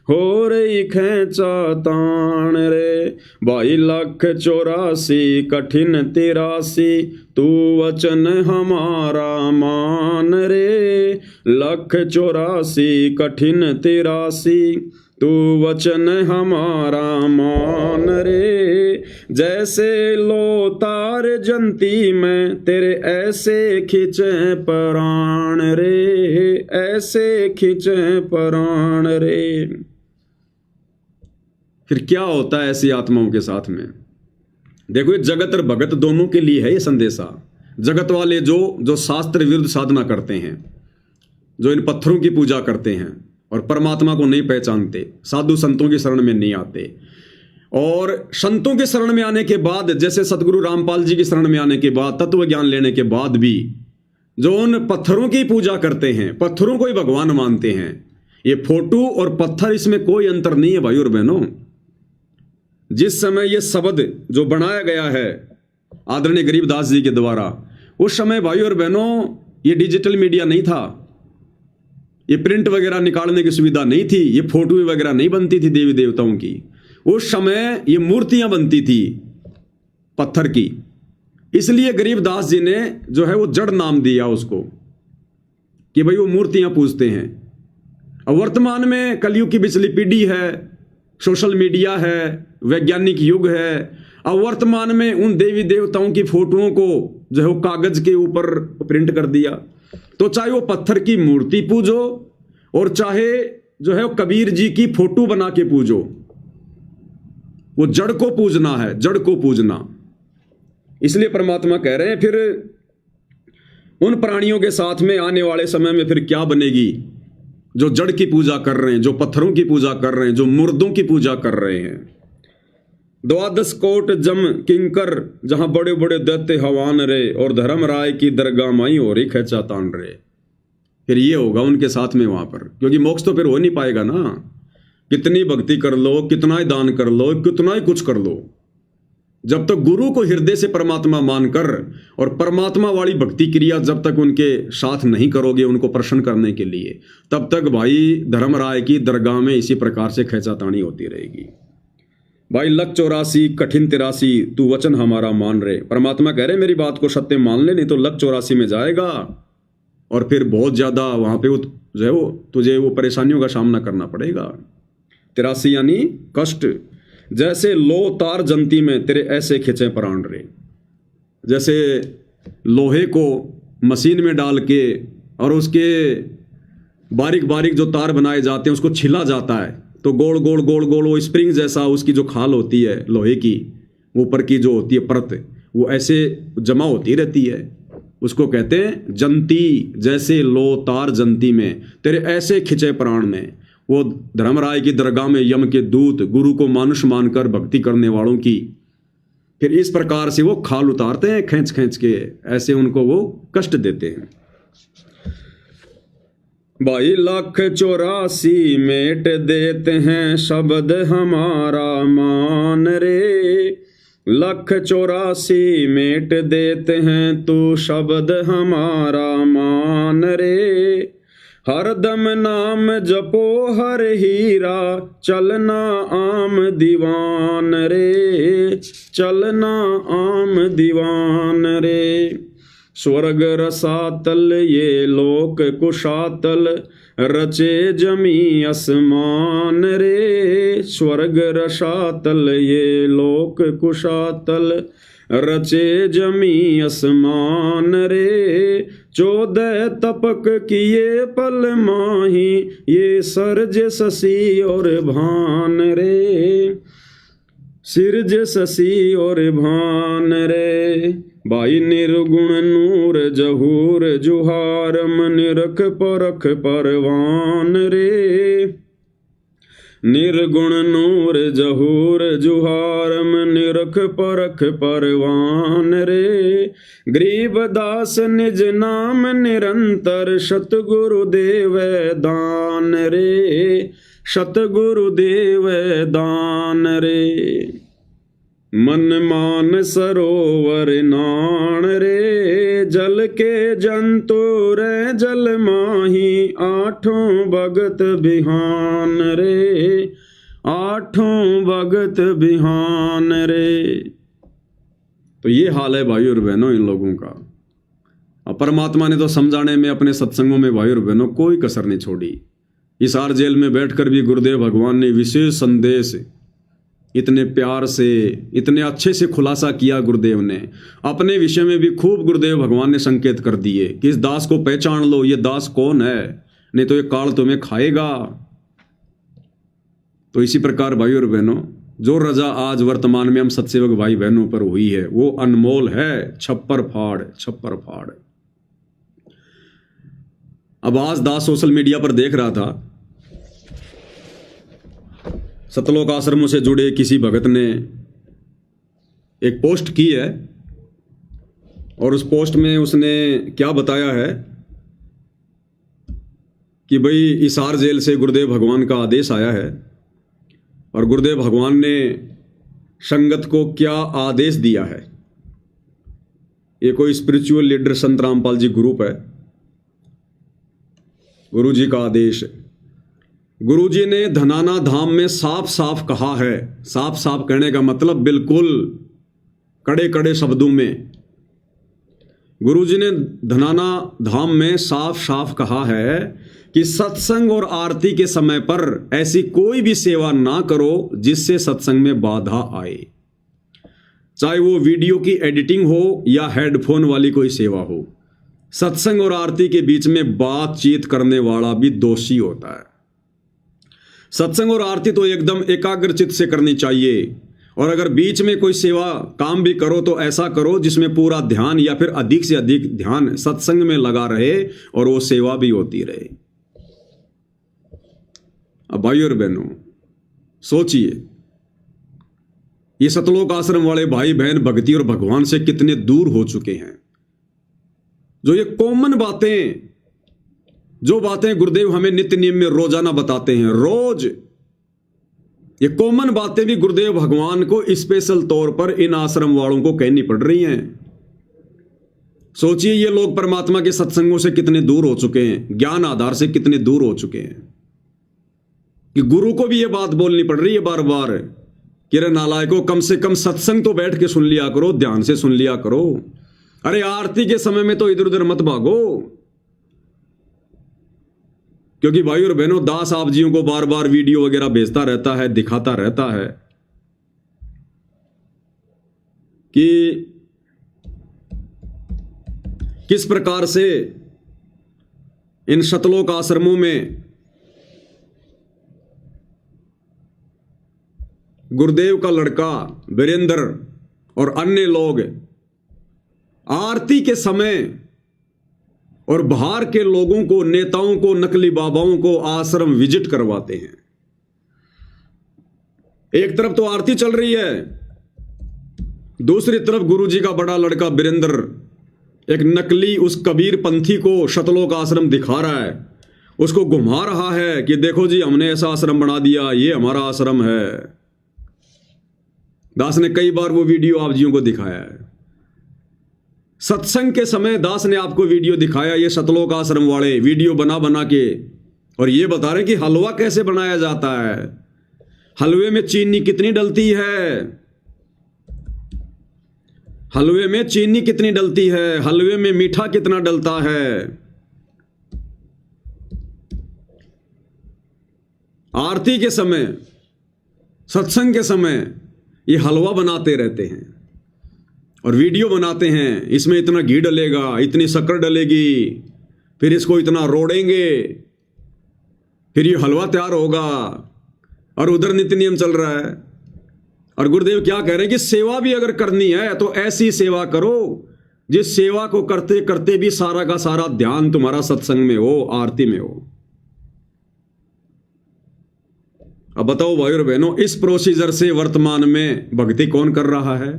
हो रही खेचा ताण रे। भाई 184 कठिन 83, तू वचन हमारा मान रे। 184 कठिन 83, तू वचन हमारा मान रे। जैसे लो तार जंती में, तेरे ऐसे खिंचे प्राण रे, ऐसे खिंचे प्राण रे। फिर क्या होता है ऐसी आत्माओं के साथ में? देखो, ये जगत और भगत दोनों के लिए है ये संदेशा। जगत वाले जो शास्त्र विरुद्ध साधना करते हैं, जो इन पत्थरों की पूजा करते हैं और परमात्मा को नहीं पहचानते, साधु संतों की शरण में नहीं आते, और संतों के शरण में आने के बाद, जैसे सतगुरु रामपाल जी की शरण में आने के बाद, तत्व ज्ञान लेने के बाद भी जो उन पत्थरों की पूजा करते हैं, पत्थरों को ही भगवान मानते हैं, ये फोटो और पत्थर, इसमें कोई अंतर नहीं है भाई और बहनों। जिस समय ये शब्द जो बनाया गया है आदरणीय गरीबदास जी के द्वारा, उस समय भाई और बहनों ये डिजिटल मीडिया नहीं था, ये प्रिंट वगैरह निकालने की सुविधा नहीं थी, ये फोटो वगैरह नहीं बनती थी देवी देवताओं की। उस समय ये मूर्तियां बनती थी पत्थर की, इसलिए गरीबदास जी ने जो है वो जड़ नाम दिया उसको, कि भाई वो मूर्तियां पूजते हैं। अब वर्तमान में कलयुग की पिछली पीढ़ी है, सोशल मीडिया है, वैज्ञानिक युग है। अब वर्तमान में उन देवी देवताओं की फोटोओं को जो है वो कागज के ऊपर प्रिंट कर दिया। तो चाहे वो पत्थर की मूर्ति पूजो और चाहे जो है वो कबीर जी की फोटो बना के पूजो, वो जड़ को पूजना है, जड़ को पूजना। इसलिए परमात्मा कह रहे हैं फिर उन प्राणियों के साथ में आने वाले समय में फिर क्या बनेगी, जो जड़ की पूजा कर रहे हैं, जो पत्थरों की पूजा कर रहे हैं, जो मुर्दों की पूजा कर रहे हैं। 12 कोट जम किंकर, जहां बड़े बड़े दैत्य हवान रे, और धर्म राय की दरगाह माई हो रही खेचा तान रे। फिर ये होगा उनके साथ में वहां पर, क्योंकि मोक्ष तो फिर हो नहीं पाएगा ना। कितनी भक्ति कर लो, कितना ही दान कर लो, कितना ही कुछ कर लो, जब तक गुरु को हृदय से परमात्मा मानकर और परमात्मा वाली भक्ति क्रिया जब तक उनके साथ नहीं करोगे उनको प्रसन्न करने के लिए, तब तक भाई धर्मराय की दरगाह में इसी प्रकार से खेचातानी होती रहेगी। भाई लख 84 कठिन 83 तू वचन हमारा मान रहे। परमात्मा कह रहे मेरी बात को सत्य मान ले, नहीं तो लख 84 में जाएगा और फिर बहुत ज्यादा वहां पे जो है वो तुझे वो परेशानियों का सामना करना पड़ेगा। 83 यानी कष्ट। जैसे लो तार जंती में तेरे ऐसे खिंचे प्राण रे। जैसे लोहे को मशीन में डाल के और उसके बारीक बारीक जो तार बनाए जाते हैं उसको छिला जाता है, तो गोल गोल गोल गोल वो स्प्रिंग जैसा उसकी जो खाल होती है लोहे की, ऊपर की जो होती है परत, वो ऐसे जमा होती रहती है, उसको कहते हैं जंती। जैसे लो तार जंती में तेरे ऐसे खिंचे प्राण में। वो धर्मराय की दरगाह में यम के दूत गुरु को मानुष मानकर भक्ति करने वालों की फिर इस प्रकार से वो खाल उतारते हैं खींच खींच के, ऐसे उनको वो कष्ट देते हैं। भाई लख 84 मेट देते हैं शब्द हमारा मान रे। लख 84 मेट देते हैं तू शब्द हमारा मान रे। हरदम नाम जपो हर हीरा, चलना आम दीवान रे, चलना आम दीवान रे। स्वर्ग रसातल ये लोक कुशातल, रचे जमी आसमान रे। स्वर्ग रसातल ये लोक कुशातल, रचे जमी आसमान रे। 14 तपक किए पल माही, ये सरज शशि और भान रे। सिरज शशि और भान रे। भाई निर्गुण नूर जहूर जुहारम, निरख परख परवान रे। निर्गुण नूर जहूर जुहारम, निरख परख परवान रे। गरीबदास निज नाम निरंतर, सतगुरुदेव दान रे, सतगुरुदेव दान रे। मन मान सरोवर नाण रे, जल के जंतु रे जल माही। आठों भगत बिहान रे, आठों भगत बिहान रे। तो ये हाल है भाई और बहनों इन लोगों का। अब परमात्मा ने तो समझाने में अपने सत्संगों में भाई और बहनों कोई कसर नहीं छोड़ी। हिसार जेल में बैठकर भी गुरुदेव भगवान ने विशेष संदेश इतने प्यार से इतने अच्छे से खुलासा किया। गुरुदेव ने अपने विषय में भी खूब गुरुदेव भगवान ने संकेत कर दिए कि इस दास को पहचान लो, ये दास कौन है, नहीं तो ये काल तुम्हें खाएगा। तो इसी प्रकार भाई और बहनों जो रजा आज वर्तमान में हम सत्सेवक भाई बहनों पर हुई है वो अनमोल है। छप्पर फाड़, छप्पर फाड़। अब आज दास सोशल मीडिया पर देख रहा था, सतलोक आश्रमों से जुड़े किसी भगत ने एक पोस्ट की है और उस पोस्ट में उसने क्या बताया है कि भाई हिसार जेल से गुरुदेव भगवान का आदेश आया है और गुरुदेव भगवान ने संगत को क्या आदेश दिया है। ये कोई स्पिरिचुअल लीडर संत रामपाल जी ग्रुप है, गुरु जी का आदेश है। गुरुजी ने धनाना धाम में साफ साफ कहा है। साफ साफ कहने का मतलब बिल्कुल कड़े कड़े शब्दों में गुरुजी ने धनाना धाम में साफ साफ कहा है कि सत्संग और आरती के समय पर ऐसी कोई भी सेवा ना करो जिससे सत्संग में बाधा आए, चाहे वो वीडियो की एडिटिंग हो या हेडफोन वाली कोई सेवा हो। सत्संग और आरती के बीच में बातचीत करने वाला भी दोषी होता है। सत्संग और आरती तो एकदम एकाग्र चित्त से करनी चाहिए, और अगर बीच में कोई सेवा काम भी करो तो ऐसा करो जिसमें पूरा ध्यान या फिर अधिक से अधिक ध्यान सत्संग में लगा रहे और वो सेवा भी होती रहे। अब भाई और बहनों सोचिए, ये सतलोक आश्रम वाले भाई बहन भक्ति और भगवान से कितने दूर हो चुके हैं। जो ये कॉमन बातें, जो बातें गुरुदेव हमें नित्य नियम में रोजाना बताते हैं, रोज ये कॉमन बातें भी गुरुदेव भगवान को स्पेशल तौर पर इन आश्रम वालों को कहनी पड़ रही हैं। सोचिए ये लोग परमात्मा के सत्संगों से कितने दूर हो चुके हैं, ज्ञान आधार से कितने दूर हो चुके हैं कि गुरु को भी ये बात बोलनी पड़ रही है बार बार कि रे नालायकों, कम से कम सत्संग तो बैठ के सुन लिया करो, ध्यान से सुन लिया करो। अरे आरती के समय में तो इधर उधर मत भागो, क्योंकि भाई और बहनों दास आप जियों को बार बार वीडियो वगैरह भेजता रहता है, दिखाता रहता है कि किस प्रकार से इन सतलोक आश्रमों में गुरुदेव का लड़का वीरेंद्र और अन्य लोग आरती के समय और बाहर के लोगों को, नेताओं को, नकली बाबाओं को आश्रम विजिट करवाते हैं। एक तरफ तो आरती चल रही है, दूसरी तरफ गुरुजी का बड़ा लड़का वीरेंद्र एक नकली उस कबीर पंथी को सतलोक आश्रम दिखा रहा है, उसको घुमा रहा है कि देखो जी हमने ऐसा आश्रम बना दिया, ये हमारा आश्रम है। दास ने कई बार वो वीडियो आप जियों को दिखाया है। सत्संग के समय दास ने आपको वीडियो दिखाया, ये सतलोक आश्रम वाले वीडियो बना बना के, और ये बता रहे कि हलवा कैसे बनाया जाता है, हलवे में चीनी कितनी डलती है, हलवे में चीनी कितनी डलती है, हलवे में मीठा कितना डलता है। आरती के समय, सत्संग के समय ये हलवा बनाते रहते हैं और वीडियो बनाते हैं, इसमें इतना घी डलेगा, इतनी शक्कर डलेगी, फिर इसको इतना रोड़ेंगे, फिर ये हलवा तैयार होगा। और उधर नित्य नियम चल रहा है। और गुरुदेव क्या कह रहे हैं कि सेवा भी अगर करनी है तो ऐसी सेवा करो जिस सेवा को करते करते भी सारा का सारा ध्यान तुम्हारा सत्संग में हो, आरती में हो। अब बताओ भाई और बहनों, इस प्रोसीजर से वर्तमान में भक्ति कौन कर रहा है?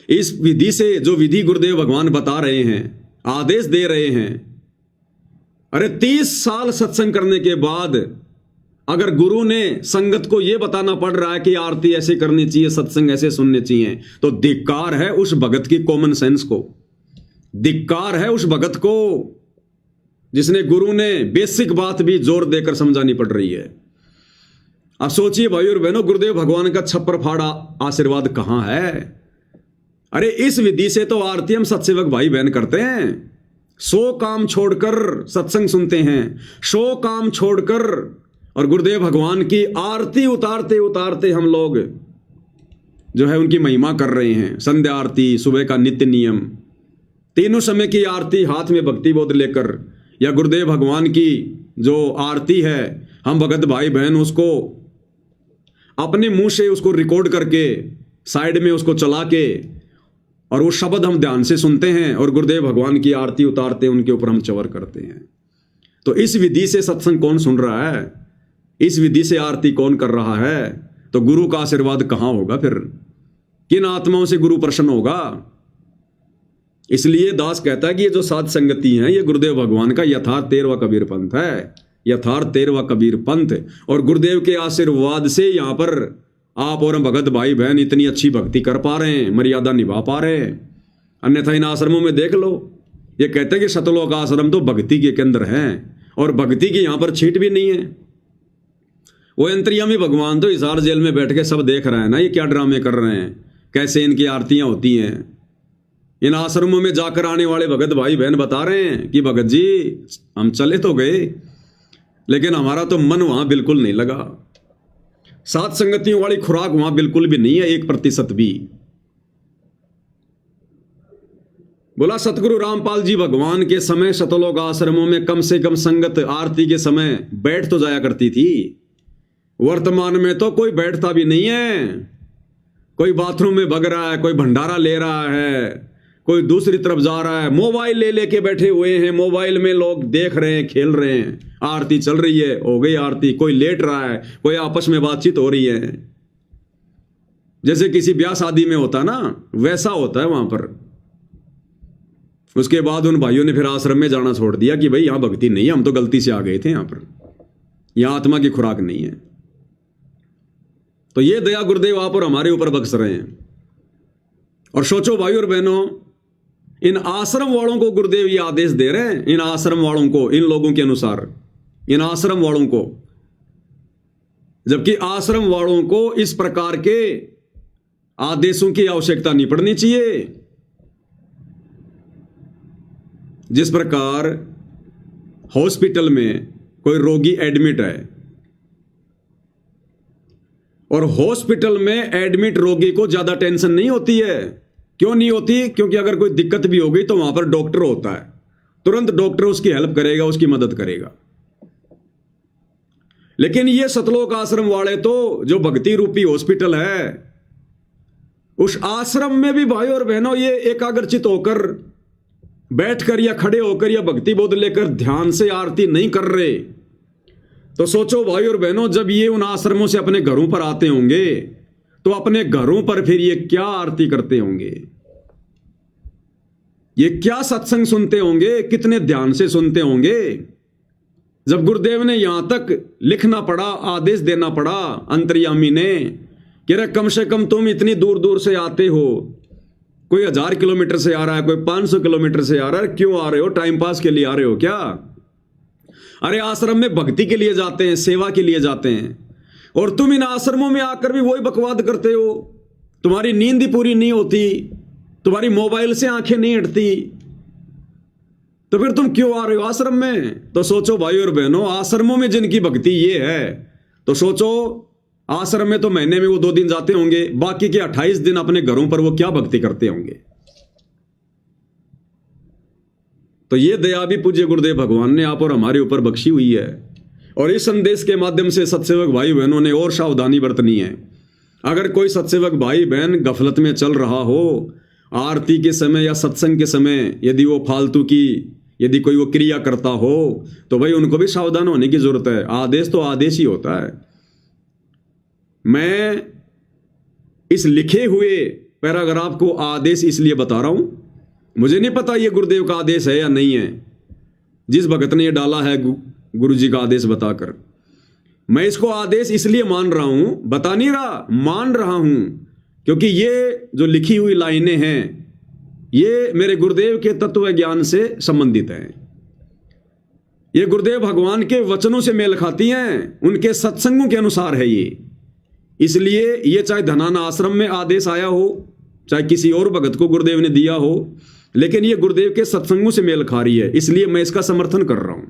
इस विधि से, जो विधि गुरुदेव भगवान बता रहे हैं, आदेश दे रहे हैं, अरे 30 साल सत्संग करने के बाद अगर गुरु ने संगत को यह बताना पड़ रहा है कि आरती ऐसे करनी चाहिए, सत्संग ऐसे सुनने चाहिए, तो धिक्कार है उस भगत की कॉमन सेंस को, धिक्कार है उस भगत को जिसने गुरु ने बेसिक बात भी जोर देकर समझानी पड़ रही है। अब सोचिए भाई और बहनों, गुरुदेव भगवान का छप्पर फाड़ा आशीर्वाद कहां है? अरे इस विधि से तो आरती हम सत्सेवक भाई बहन करते हैं, 100 काम छोड़कर सत्संग सुनते हैं, 100 काम छोड़कर, और गुरुदेव भगवान की आरती उतारते उतारते हम लोग जो है उनकी महिमा कर रहे हैं। संध्या आरती, सुबह का नित्य नियम, तीनों समय की आरती हाथ में भक्ति बोध लेकर, या गुरुदेव भगवान की जो आरती है हम भगत भाई बहन उसको अपने मुंह से उसको रिकॉर्ड करके साइड में उसको चला के, और वो शब्द हम ध्यान से सुनते हैं और गुरुदेव भगवान की आरती उतारते उनके ऊपर हम चवर करते हैं। तो इस विधि से सत्संग कौन सुन रहा है? इस विधि से आरती कौन कर रहा है? तो गुरु का आशीर्वाद कहां होगा? फिर किन आत्माओं से गुरु प्रसन्न होगा? इसलिए दास कहता है कि ये जो साध संगति हैं, ये गुरुदेव भगवान का यथार्थ 13वां कबीर पंथ है, यथार्थ 13वां कबीर पंथ। और गुरुदेव के आशीर्वाद से यहां पर आप और हम भगत भाई बहन इतनी अच्छी भक्ति कर पा रहे हैं, मर्यादा निभा पा रहे हैं। अन्यथा इन आश्रमों में देख लो, ये कहते हैं कि सतलोक आश्रम तो भक्ति के केंद्र हैं, और भक्ति की यहां पर छीट भी नहीं है। वो अंतर्यामी भगवान तो हिसार जेल में बैठ के सब देख रहे हैं ना, ये क्या ड्रामे कर रहे हैं, कैसे इनकी आरतियां होती हैं। इन आश्रमों में जाकर आने वाले भगत भाई बहन बता रहे हैं कि भगत जी हम चले तो गए, लेकिन हमारा तो मन वहां बिल्कुल नहीं लगा, साथ संगतियों वाली खुराक वहां बिल्कुल भी नहीं है, 1% भी। बोला सतगुरु रामपाल जी भगवान के समय सतलोक आश्रमों में कम से कम संगत आरती के समय बैठ तो जाया करती थी। वर्तमान में तो कोई बैठता भी नहीं है, कोई बाथरूम में भग रहा है, कोई भंडारा ले रहा है, कोई दूसरी तरफ जा रहा है, मोबाइल ले लेके बैठे हुए हैं, मोबाइल में लोग देख रहे हैं, खेल रहे हैं, आरती चल रही है, हो गई आरती, कोई लेट रहा है, कोई आपस में बातचीत हो रही है, जैसे किसी ब्याह शादी में होता ना, वैसा होता है वहां पर। उसके बाद उन भाइयों ने फिर आश्रम में जाना छोड़ दिया कि भाई यहां भक्ति नहीं है, हम तो गलती से आ गए थे, यहां पर यहां आत्मा की खुराक नहीं है। तो ये दया गुरुदेव आप और हमारे ऊपर बख्श रहे हैं। और सोचो भाई और बहनों, इन आश्रम वालों को गुरुदेव ये आदेश दे रहे हैं, इन आश्रम वालों को, इन लोगों के अनुसार, इन आश्रम वालों को, जबकि आश्रम वालों को इस प्रकार के आदेशों की आवश्यकता नहीं पड़नी चाहिए। जिस प्रकार हॉस्पिटल में कोई रोगी एडमिट है और हॉस्पिटल में एडमिट रोगी को ज्यादा टेंशन नहीं होती है। क्यों नहीं होती? क्योंकि अगर कोई दिक्कत भी हो गई तो वहां पर डॉक्टर होता है, तुरंत डॉक्टर उसकी हेल्प करेगा, उसकी मदद करेगा। लेकिन ये सतलोक आश्रम वाले तो, जो भक्ति रूपी हॉस्पिटल है, उस आश्रम में भी भाई और बहनों ये एकाग्रचित होकर बैठकर या खड़े होकर या भक्ति बोध लेकर ध्यान से आरती नहीं कर रहे। तो सोचो भाई और बहनों, जब ये उन आश्रमों से अपने घरों पर आते होंगे तो अपने घरों पर फिर ये क्या आरती करते होंगे, ये क्या सत्संग सुनते होंगे, कितने ध्यान से सुनते होंगे। जब गुरुदेव ने यहां तक लिखना पड़ा, आदेश देना पड़ा अंतर्यामी ने कि रे कम से कम तुम इतनी दूर दूर से आते हो, कोई 1000 किलोमीटर से आ रहा है, कोई 500 किलोमीटर से आ रहा है, क्यों आ रहे हो? टाइम पास के लिए आ रहे हो क्या? अरे आश्रम में भक्ति के लिए जाते हैं, सेवा के लिए जाते हैं, और तुम इन आश्रमों में आकर भी वही बकवाद करते हो। तुम्हारी नींद ही पूरी नहीं होती, तुम्हारी मोबाइल से आंखें नहीं हटती, तो फिर तुम क्यों आ रहे हो आश्रम में? तो सोचो भाई और बहनों, आश्रमों में जिनकी भक्ति ये है, तो सोचो आश्रम में तो महीने में वो 2 दिन जाते होंगे, बाकी के 28 दिन अपने घरों पर वो क्या भक्ति करते होंगे। तो ये दया भी पूज्य गुरुदेव भगवान ने आप और हमारे ऊपर बख्शी हुई है। और इस संदेश के माध्यम से सत्सेवक भाई बहनों ने और सावधानी बरतनी है। अगर कोई सत्सेवक भाई बहन गफलत में चल रहा हो, आरती के समय या सत्संग के समय यदि वो फालतू की यदि कोई वो क्रिया करता हो, तो भाई उनको भी सावधान होने की जरूरत है। आदेश तो आदेश ही होता है। मैं इस लिखे हुए पैराग्राफ को आदेश इसलिए बता रहा हूं, मुझे नहीं पता ये गुरुदेव का आदेश है या नहीं है। जिस भगत ने ये डाला है गुरु जी का आदेश बताकर, मैं इसको आदेश इसलिए मान रहा हूं, बता नहीं रहा, मान रहा हूं, क्योंकि ये जो लिखी हुई लाइनें हैं ये मेरे गुरुदेव के तत्व ज्ञान से संबंधित हैं। ये गुरुदेव भगवान के वचनों से मेल खाती हैं, उनके सत्संगों के अनुसार है ये। इसलिए ये चाहे धनाना आश्रम में आदेश आया हो, चाहे किसी और भगत को गुरुदेव ने दिया हो, लेकिन ये गुरुदेव के सत्संगों से मेल खा रही है, इसलिए मैं इसका समर्थन कर रहा हूं।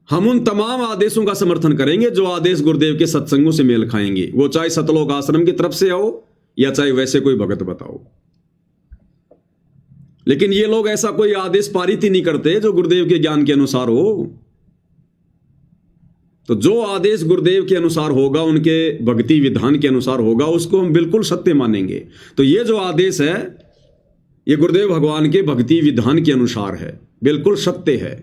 हम उन तमाम आदेशों का समर्थन करेंगे जो आदेश गुरुदेव के सत्संगों से मेल खाएंगे, वो चाहे सतलोक आश्रम की तरफ से आओ या चाहे वैसे कोई भगत बताओ। लेकिन ये लोग ऐसा कोई आदेश पारित ही नहीं करते जो गुरुदेव के ज्ञान के अनुसार हो। तो जो आदेश गुरुदेव के अनुसार होगा, उनके भक्ति विधान के अनुसार होगा, उसको हम बिल्कुल सत्य मानेंगे। तो ये जो आदेश है ये गुरुदेव भगवान के भक्ति विधान के अनुसार है, बिल्कुल सत्य है।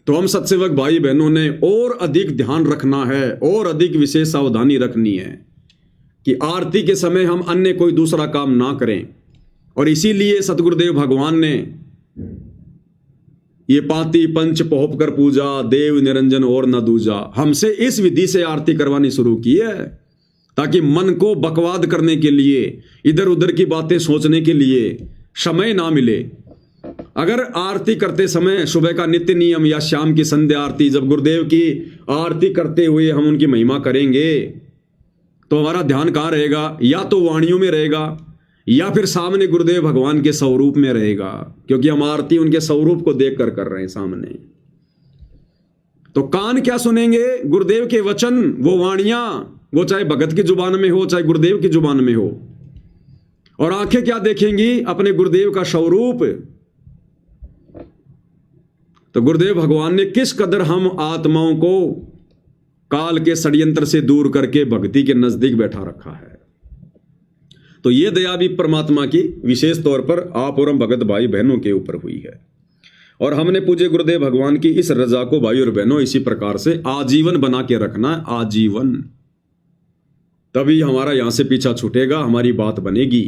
तो हम सत्सेवक भाई बहनों ने और अधिक ध्यान रखना है और अधिक विशेष सावधानी रखनी है कि आरती के समय हम अन्य कोई दूसरा काम ना करें। और इसीलिए सतगुरुदेव भगवान ने ये पाती पंच पोहप कर पूजा, देव निरंजन और न दूजा, हमसे इस विधि से आरती करवानी शुरू की है, ताकि मन को बकवाद करने के लिए, इधर उधर की बातें सोचने के लिए समय ना मिले। अगर आरती करते समय सुबह का नित्य नियम या शाम की संध्या आरती, जब गुरुदेव की आरती करते हुए हम उनकी महिमा करेंगे, तो हमारा ध्यान कहाँ रहेगा? या तो वाणियों में रहेगा या फिर सामने गुरुदेव भगवान के स्वरूप में रहेगा, क्योंकि हम आरती उनके स्वरूप को देखकर कर रहे हैं सामने। तो कान क्या सुनेंगे? गुरुदेव के वचन, वो वाणियां, वो चाहे भगत की जुबान में हो चाहे गुरुदेव की जुबान में हो। और आंखें क्या देखेंगी? अपने गुरुदेव का स्वरूप। तो गुरुदेव भगवान ने किस कदर हम आत्माओं को काल के षड्यंत्र से दूर करके भक्ति के नजदीक बैठा रखा है। तो ये दया भी परमात्मा की विशेष तौर पर आप और हम भगत भाई बहनों के ऊपर हुई है। और हमने पूज्य गुरुदेव भगवान की इस रजा को भाई और बहनों इसी प्रकार से आजीवन बना के रखना है, आजीवन। तभी हमारा यहां से पीछा छूटेगा, हमारी बात बनेगी।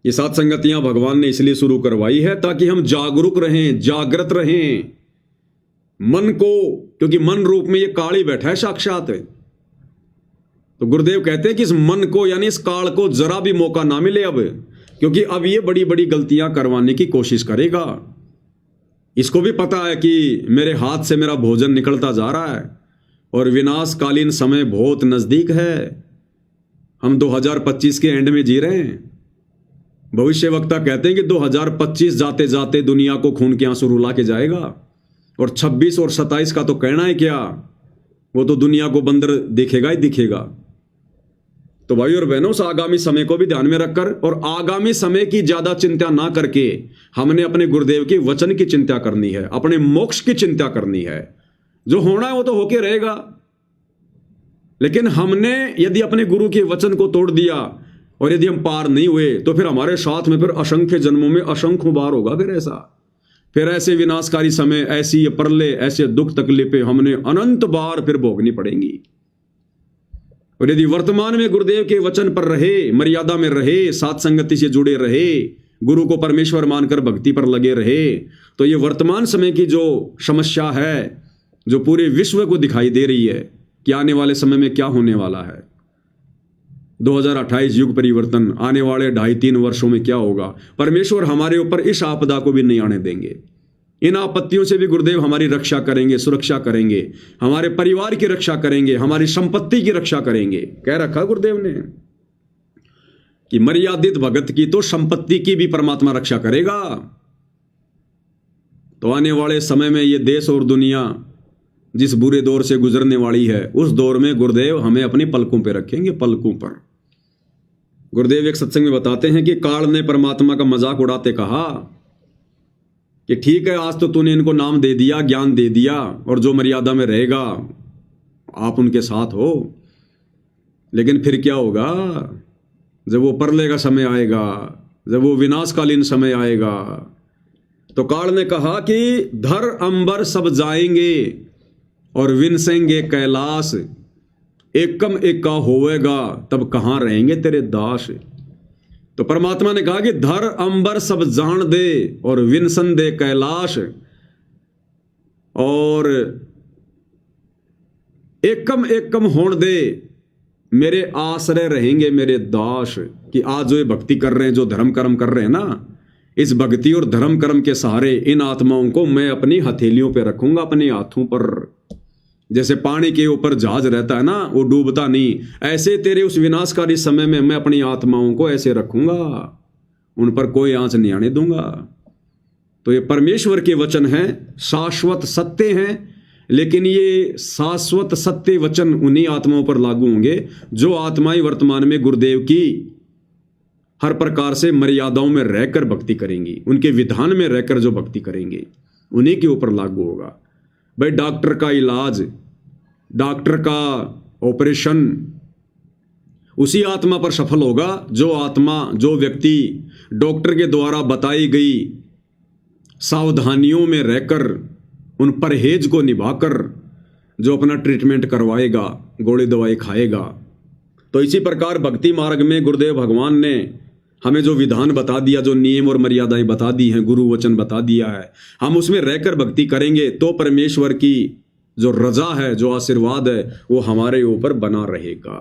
ये सात संगतियां भगवान ने इसलिए शुरू करवाई है ताकि हम जागरूक रहें, जागृत रहें मन को, क्योंकि मन रूप में ये काल ही बैठा है साक्षात। तो गुरुदेव कहते हैं कि इस मन को यानी इस काल को जरा भी मौका ना मिले अब, क्योंकि अब ये बड़ी बड़ी गलतियां करवाने की कोशिश करेगा। इसको भी पता है कि मेरे हाथ से मेरा भोजन निकलता जा रहा है और विनाशकालीन समय बहुत नजदीक है। हम 2025 के एंड में जी रहे हैं। भविष्य वक्ता कहते हैं कि 2025 जाते जाते दुनिया को खून के आंसू रुला के जाएगा, और 26 और 27 का तो कहना है क्या, वो तो दुनिया को बंदर दिखेगा ही दिखेगा। तो भाई और बहनों, उस आगामी समय को भी ध्यान में रखकर और आगामी समय की ज्यादा चिंता ना करके हमने अपने गुरुदेव के वचन की चिंता करनी है, अपने मोक्ष की चिंता करनी है। जो होना है वो तो होके रहेगा, लेकिन हमने यदि अपने गुरु के वचन को तोड़ दिया और यदि हम पार नहीं हुए तो फिर हमारे साथ में फिर असंख्य जन्मों में असंख्य बार होगा फिर ऐसे विनाशकारी समय, ऐसी प्रलय, ऐसे दुख तकलीफें हमने अनंत बार फिर भोगनी पड़ेंगी। और यदि वर्तमान में गुरुदेव के वचन पर रहे, मर्यादा में रहे, सात संगति से जुड़े रहे, गुरु को परमेश्वर मानकर भक्ति पर लगे रहे, तो ये वर्तमान समय की जो समस्या है, जो पूरे विश्व को दिखाई दे रही है कि आने वाले समय में क्या होने वाला है, 2028 युग परिवर्तन, आने वाले 2.5-3 वर्षों में क्या होगा, परमेश्वर हमारे ऊपर इस आपदा को भी नहीं आने देंगे। इन आपत्तियों से भी गुरुदेव हमारी रक्षा करेंगे, सुरक्षा करेंगे, हमारे परिवार की रक्षा करेंगे, हमारी संपत्ति की रक्षा करेंगे। कह रखा गुरुदेव ने कि मर्यादित भगत की तो संपत्ति की भी परमात्मा रक्षा करेगा। तो आने वाले समय में ये देश और दुनिया जिस बुरे दौर से गुजरने वाली है, उस दौर में गुरुदेव हमें अपनी पलकों पर रखेंगे, पलकों पर। गुरुदेव एक सत्संग में बताते हैं कि काल ने परमात्मा का मजाक उड़ाते कहा कि ठीक है, आज तो तूने इनको नाम दे दिया, ज्ञान दे दिया, और जो मर्यादा में रहेगा आप उनके साथ हो, लेकिन फिर क्या होगा जब वो प्रलय का समय आएगा, जब वो विनाशकालीन समय आएगा। तो काल ने कहा कि धर अंबर सब जाएंगे और विनसेंगे कैलाश, एकम एका होवेगा तब कहां रहेंगे तेरे दास। तो परमात्मा ने कहा कि धर अंबर सब जान दे और विनसन दे कैलाश, और एकम एकम होण दे मेरे आश्रय रहेंगे मेरे दास। कि आज जो ये भक्ति कर रहे हैं, जो धर्म कर्म कर रहे हैं ना, इस भक्ति और धर्म कर्म के सहारे इन आत्माओं को मैं अपनी हथेलियों पे रखूंगा, अपने हाथों पर। जैसे पानी के ऊपर जहाज रहता है ना, वो डूबता नहीं, ऐसे तेरे उस विनाशकारी समय में मैं अपनी आत्माओं को ऐसे रखूंगा, उन पर कोई आंच नहीं आने दूंगा। तो ये परमेश्वर के वचन हैं, शाश्वत सत्य हैं, लेकिन ये शाश्वत सत्य वचन उन्हीं आत्माओं पर लागू होंगे जो आत्माएं वर्तमान में गुरुदेव की हर प्रकार से मर्यादाओं में रहकर भक्ति करेंगी, उनके विधान में रहकर जो भक्ति करेंगे, उन्हीं के ऊपर लागू होगा। भाई डॉक्टर का इलाज, डॉक्टर का ऑपरेशन उसी आत्मा पर सफल होगा जो आत्मा, जो व्यक्ति डॉक्टर के द्वारा बताई गई सावधानियों में रहकर, उन परहेज को निभाकर जो अपना ट्रीटमेंट करवाएगा, गोली दवाई खाएगा। तो इसी प्रकार भक्ति मार्ग में गुरुदेव भगवान ने हमें जो विधान बता दिया, जो नियम और मर्यादाएं बता दी हैं, गुरु वचन बता दिया है, हम उसमें रहकर भक्ति करेंगे तो परमेश्वर की जो रजा है, जो आशीर्वाद है, वो हमारे ऊपर बना रहेगा।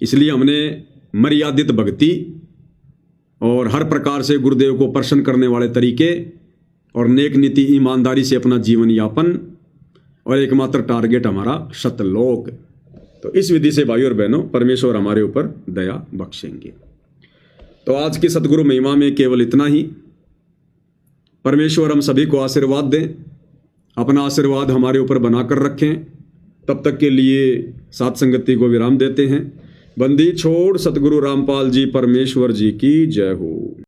इसलिए हमने मर्यादित भक्ति और हर प्रकार से गुरुदेव को प्रसन्न करने वाले तरीके और नेक नीति, ईमानदारी से अपना जीवन यापन, और एकमात्र टारगेट हमारा सतलोक। तो इस विधि से भाई और बहनों परमेश्वर हमारे ऊपर दया बख्शेंगे। तो आज की सतगुरु महिमा में केवल इतना ही। परमेश्वर हम सभी को आशीर्वाद दें, अपना आशीर्वाद हमारे ऊपर बनाकर रखें। तब तक के लिए सात संगति को विराम देते हैं। बंदी छोड़ सतगुरु रामपाल जी परमेश्वर जी की जय हो।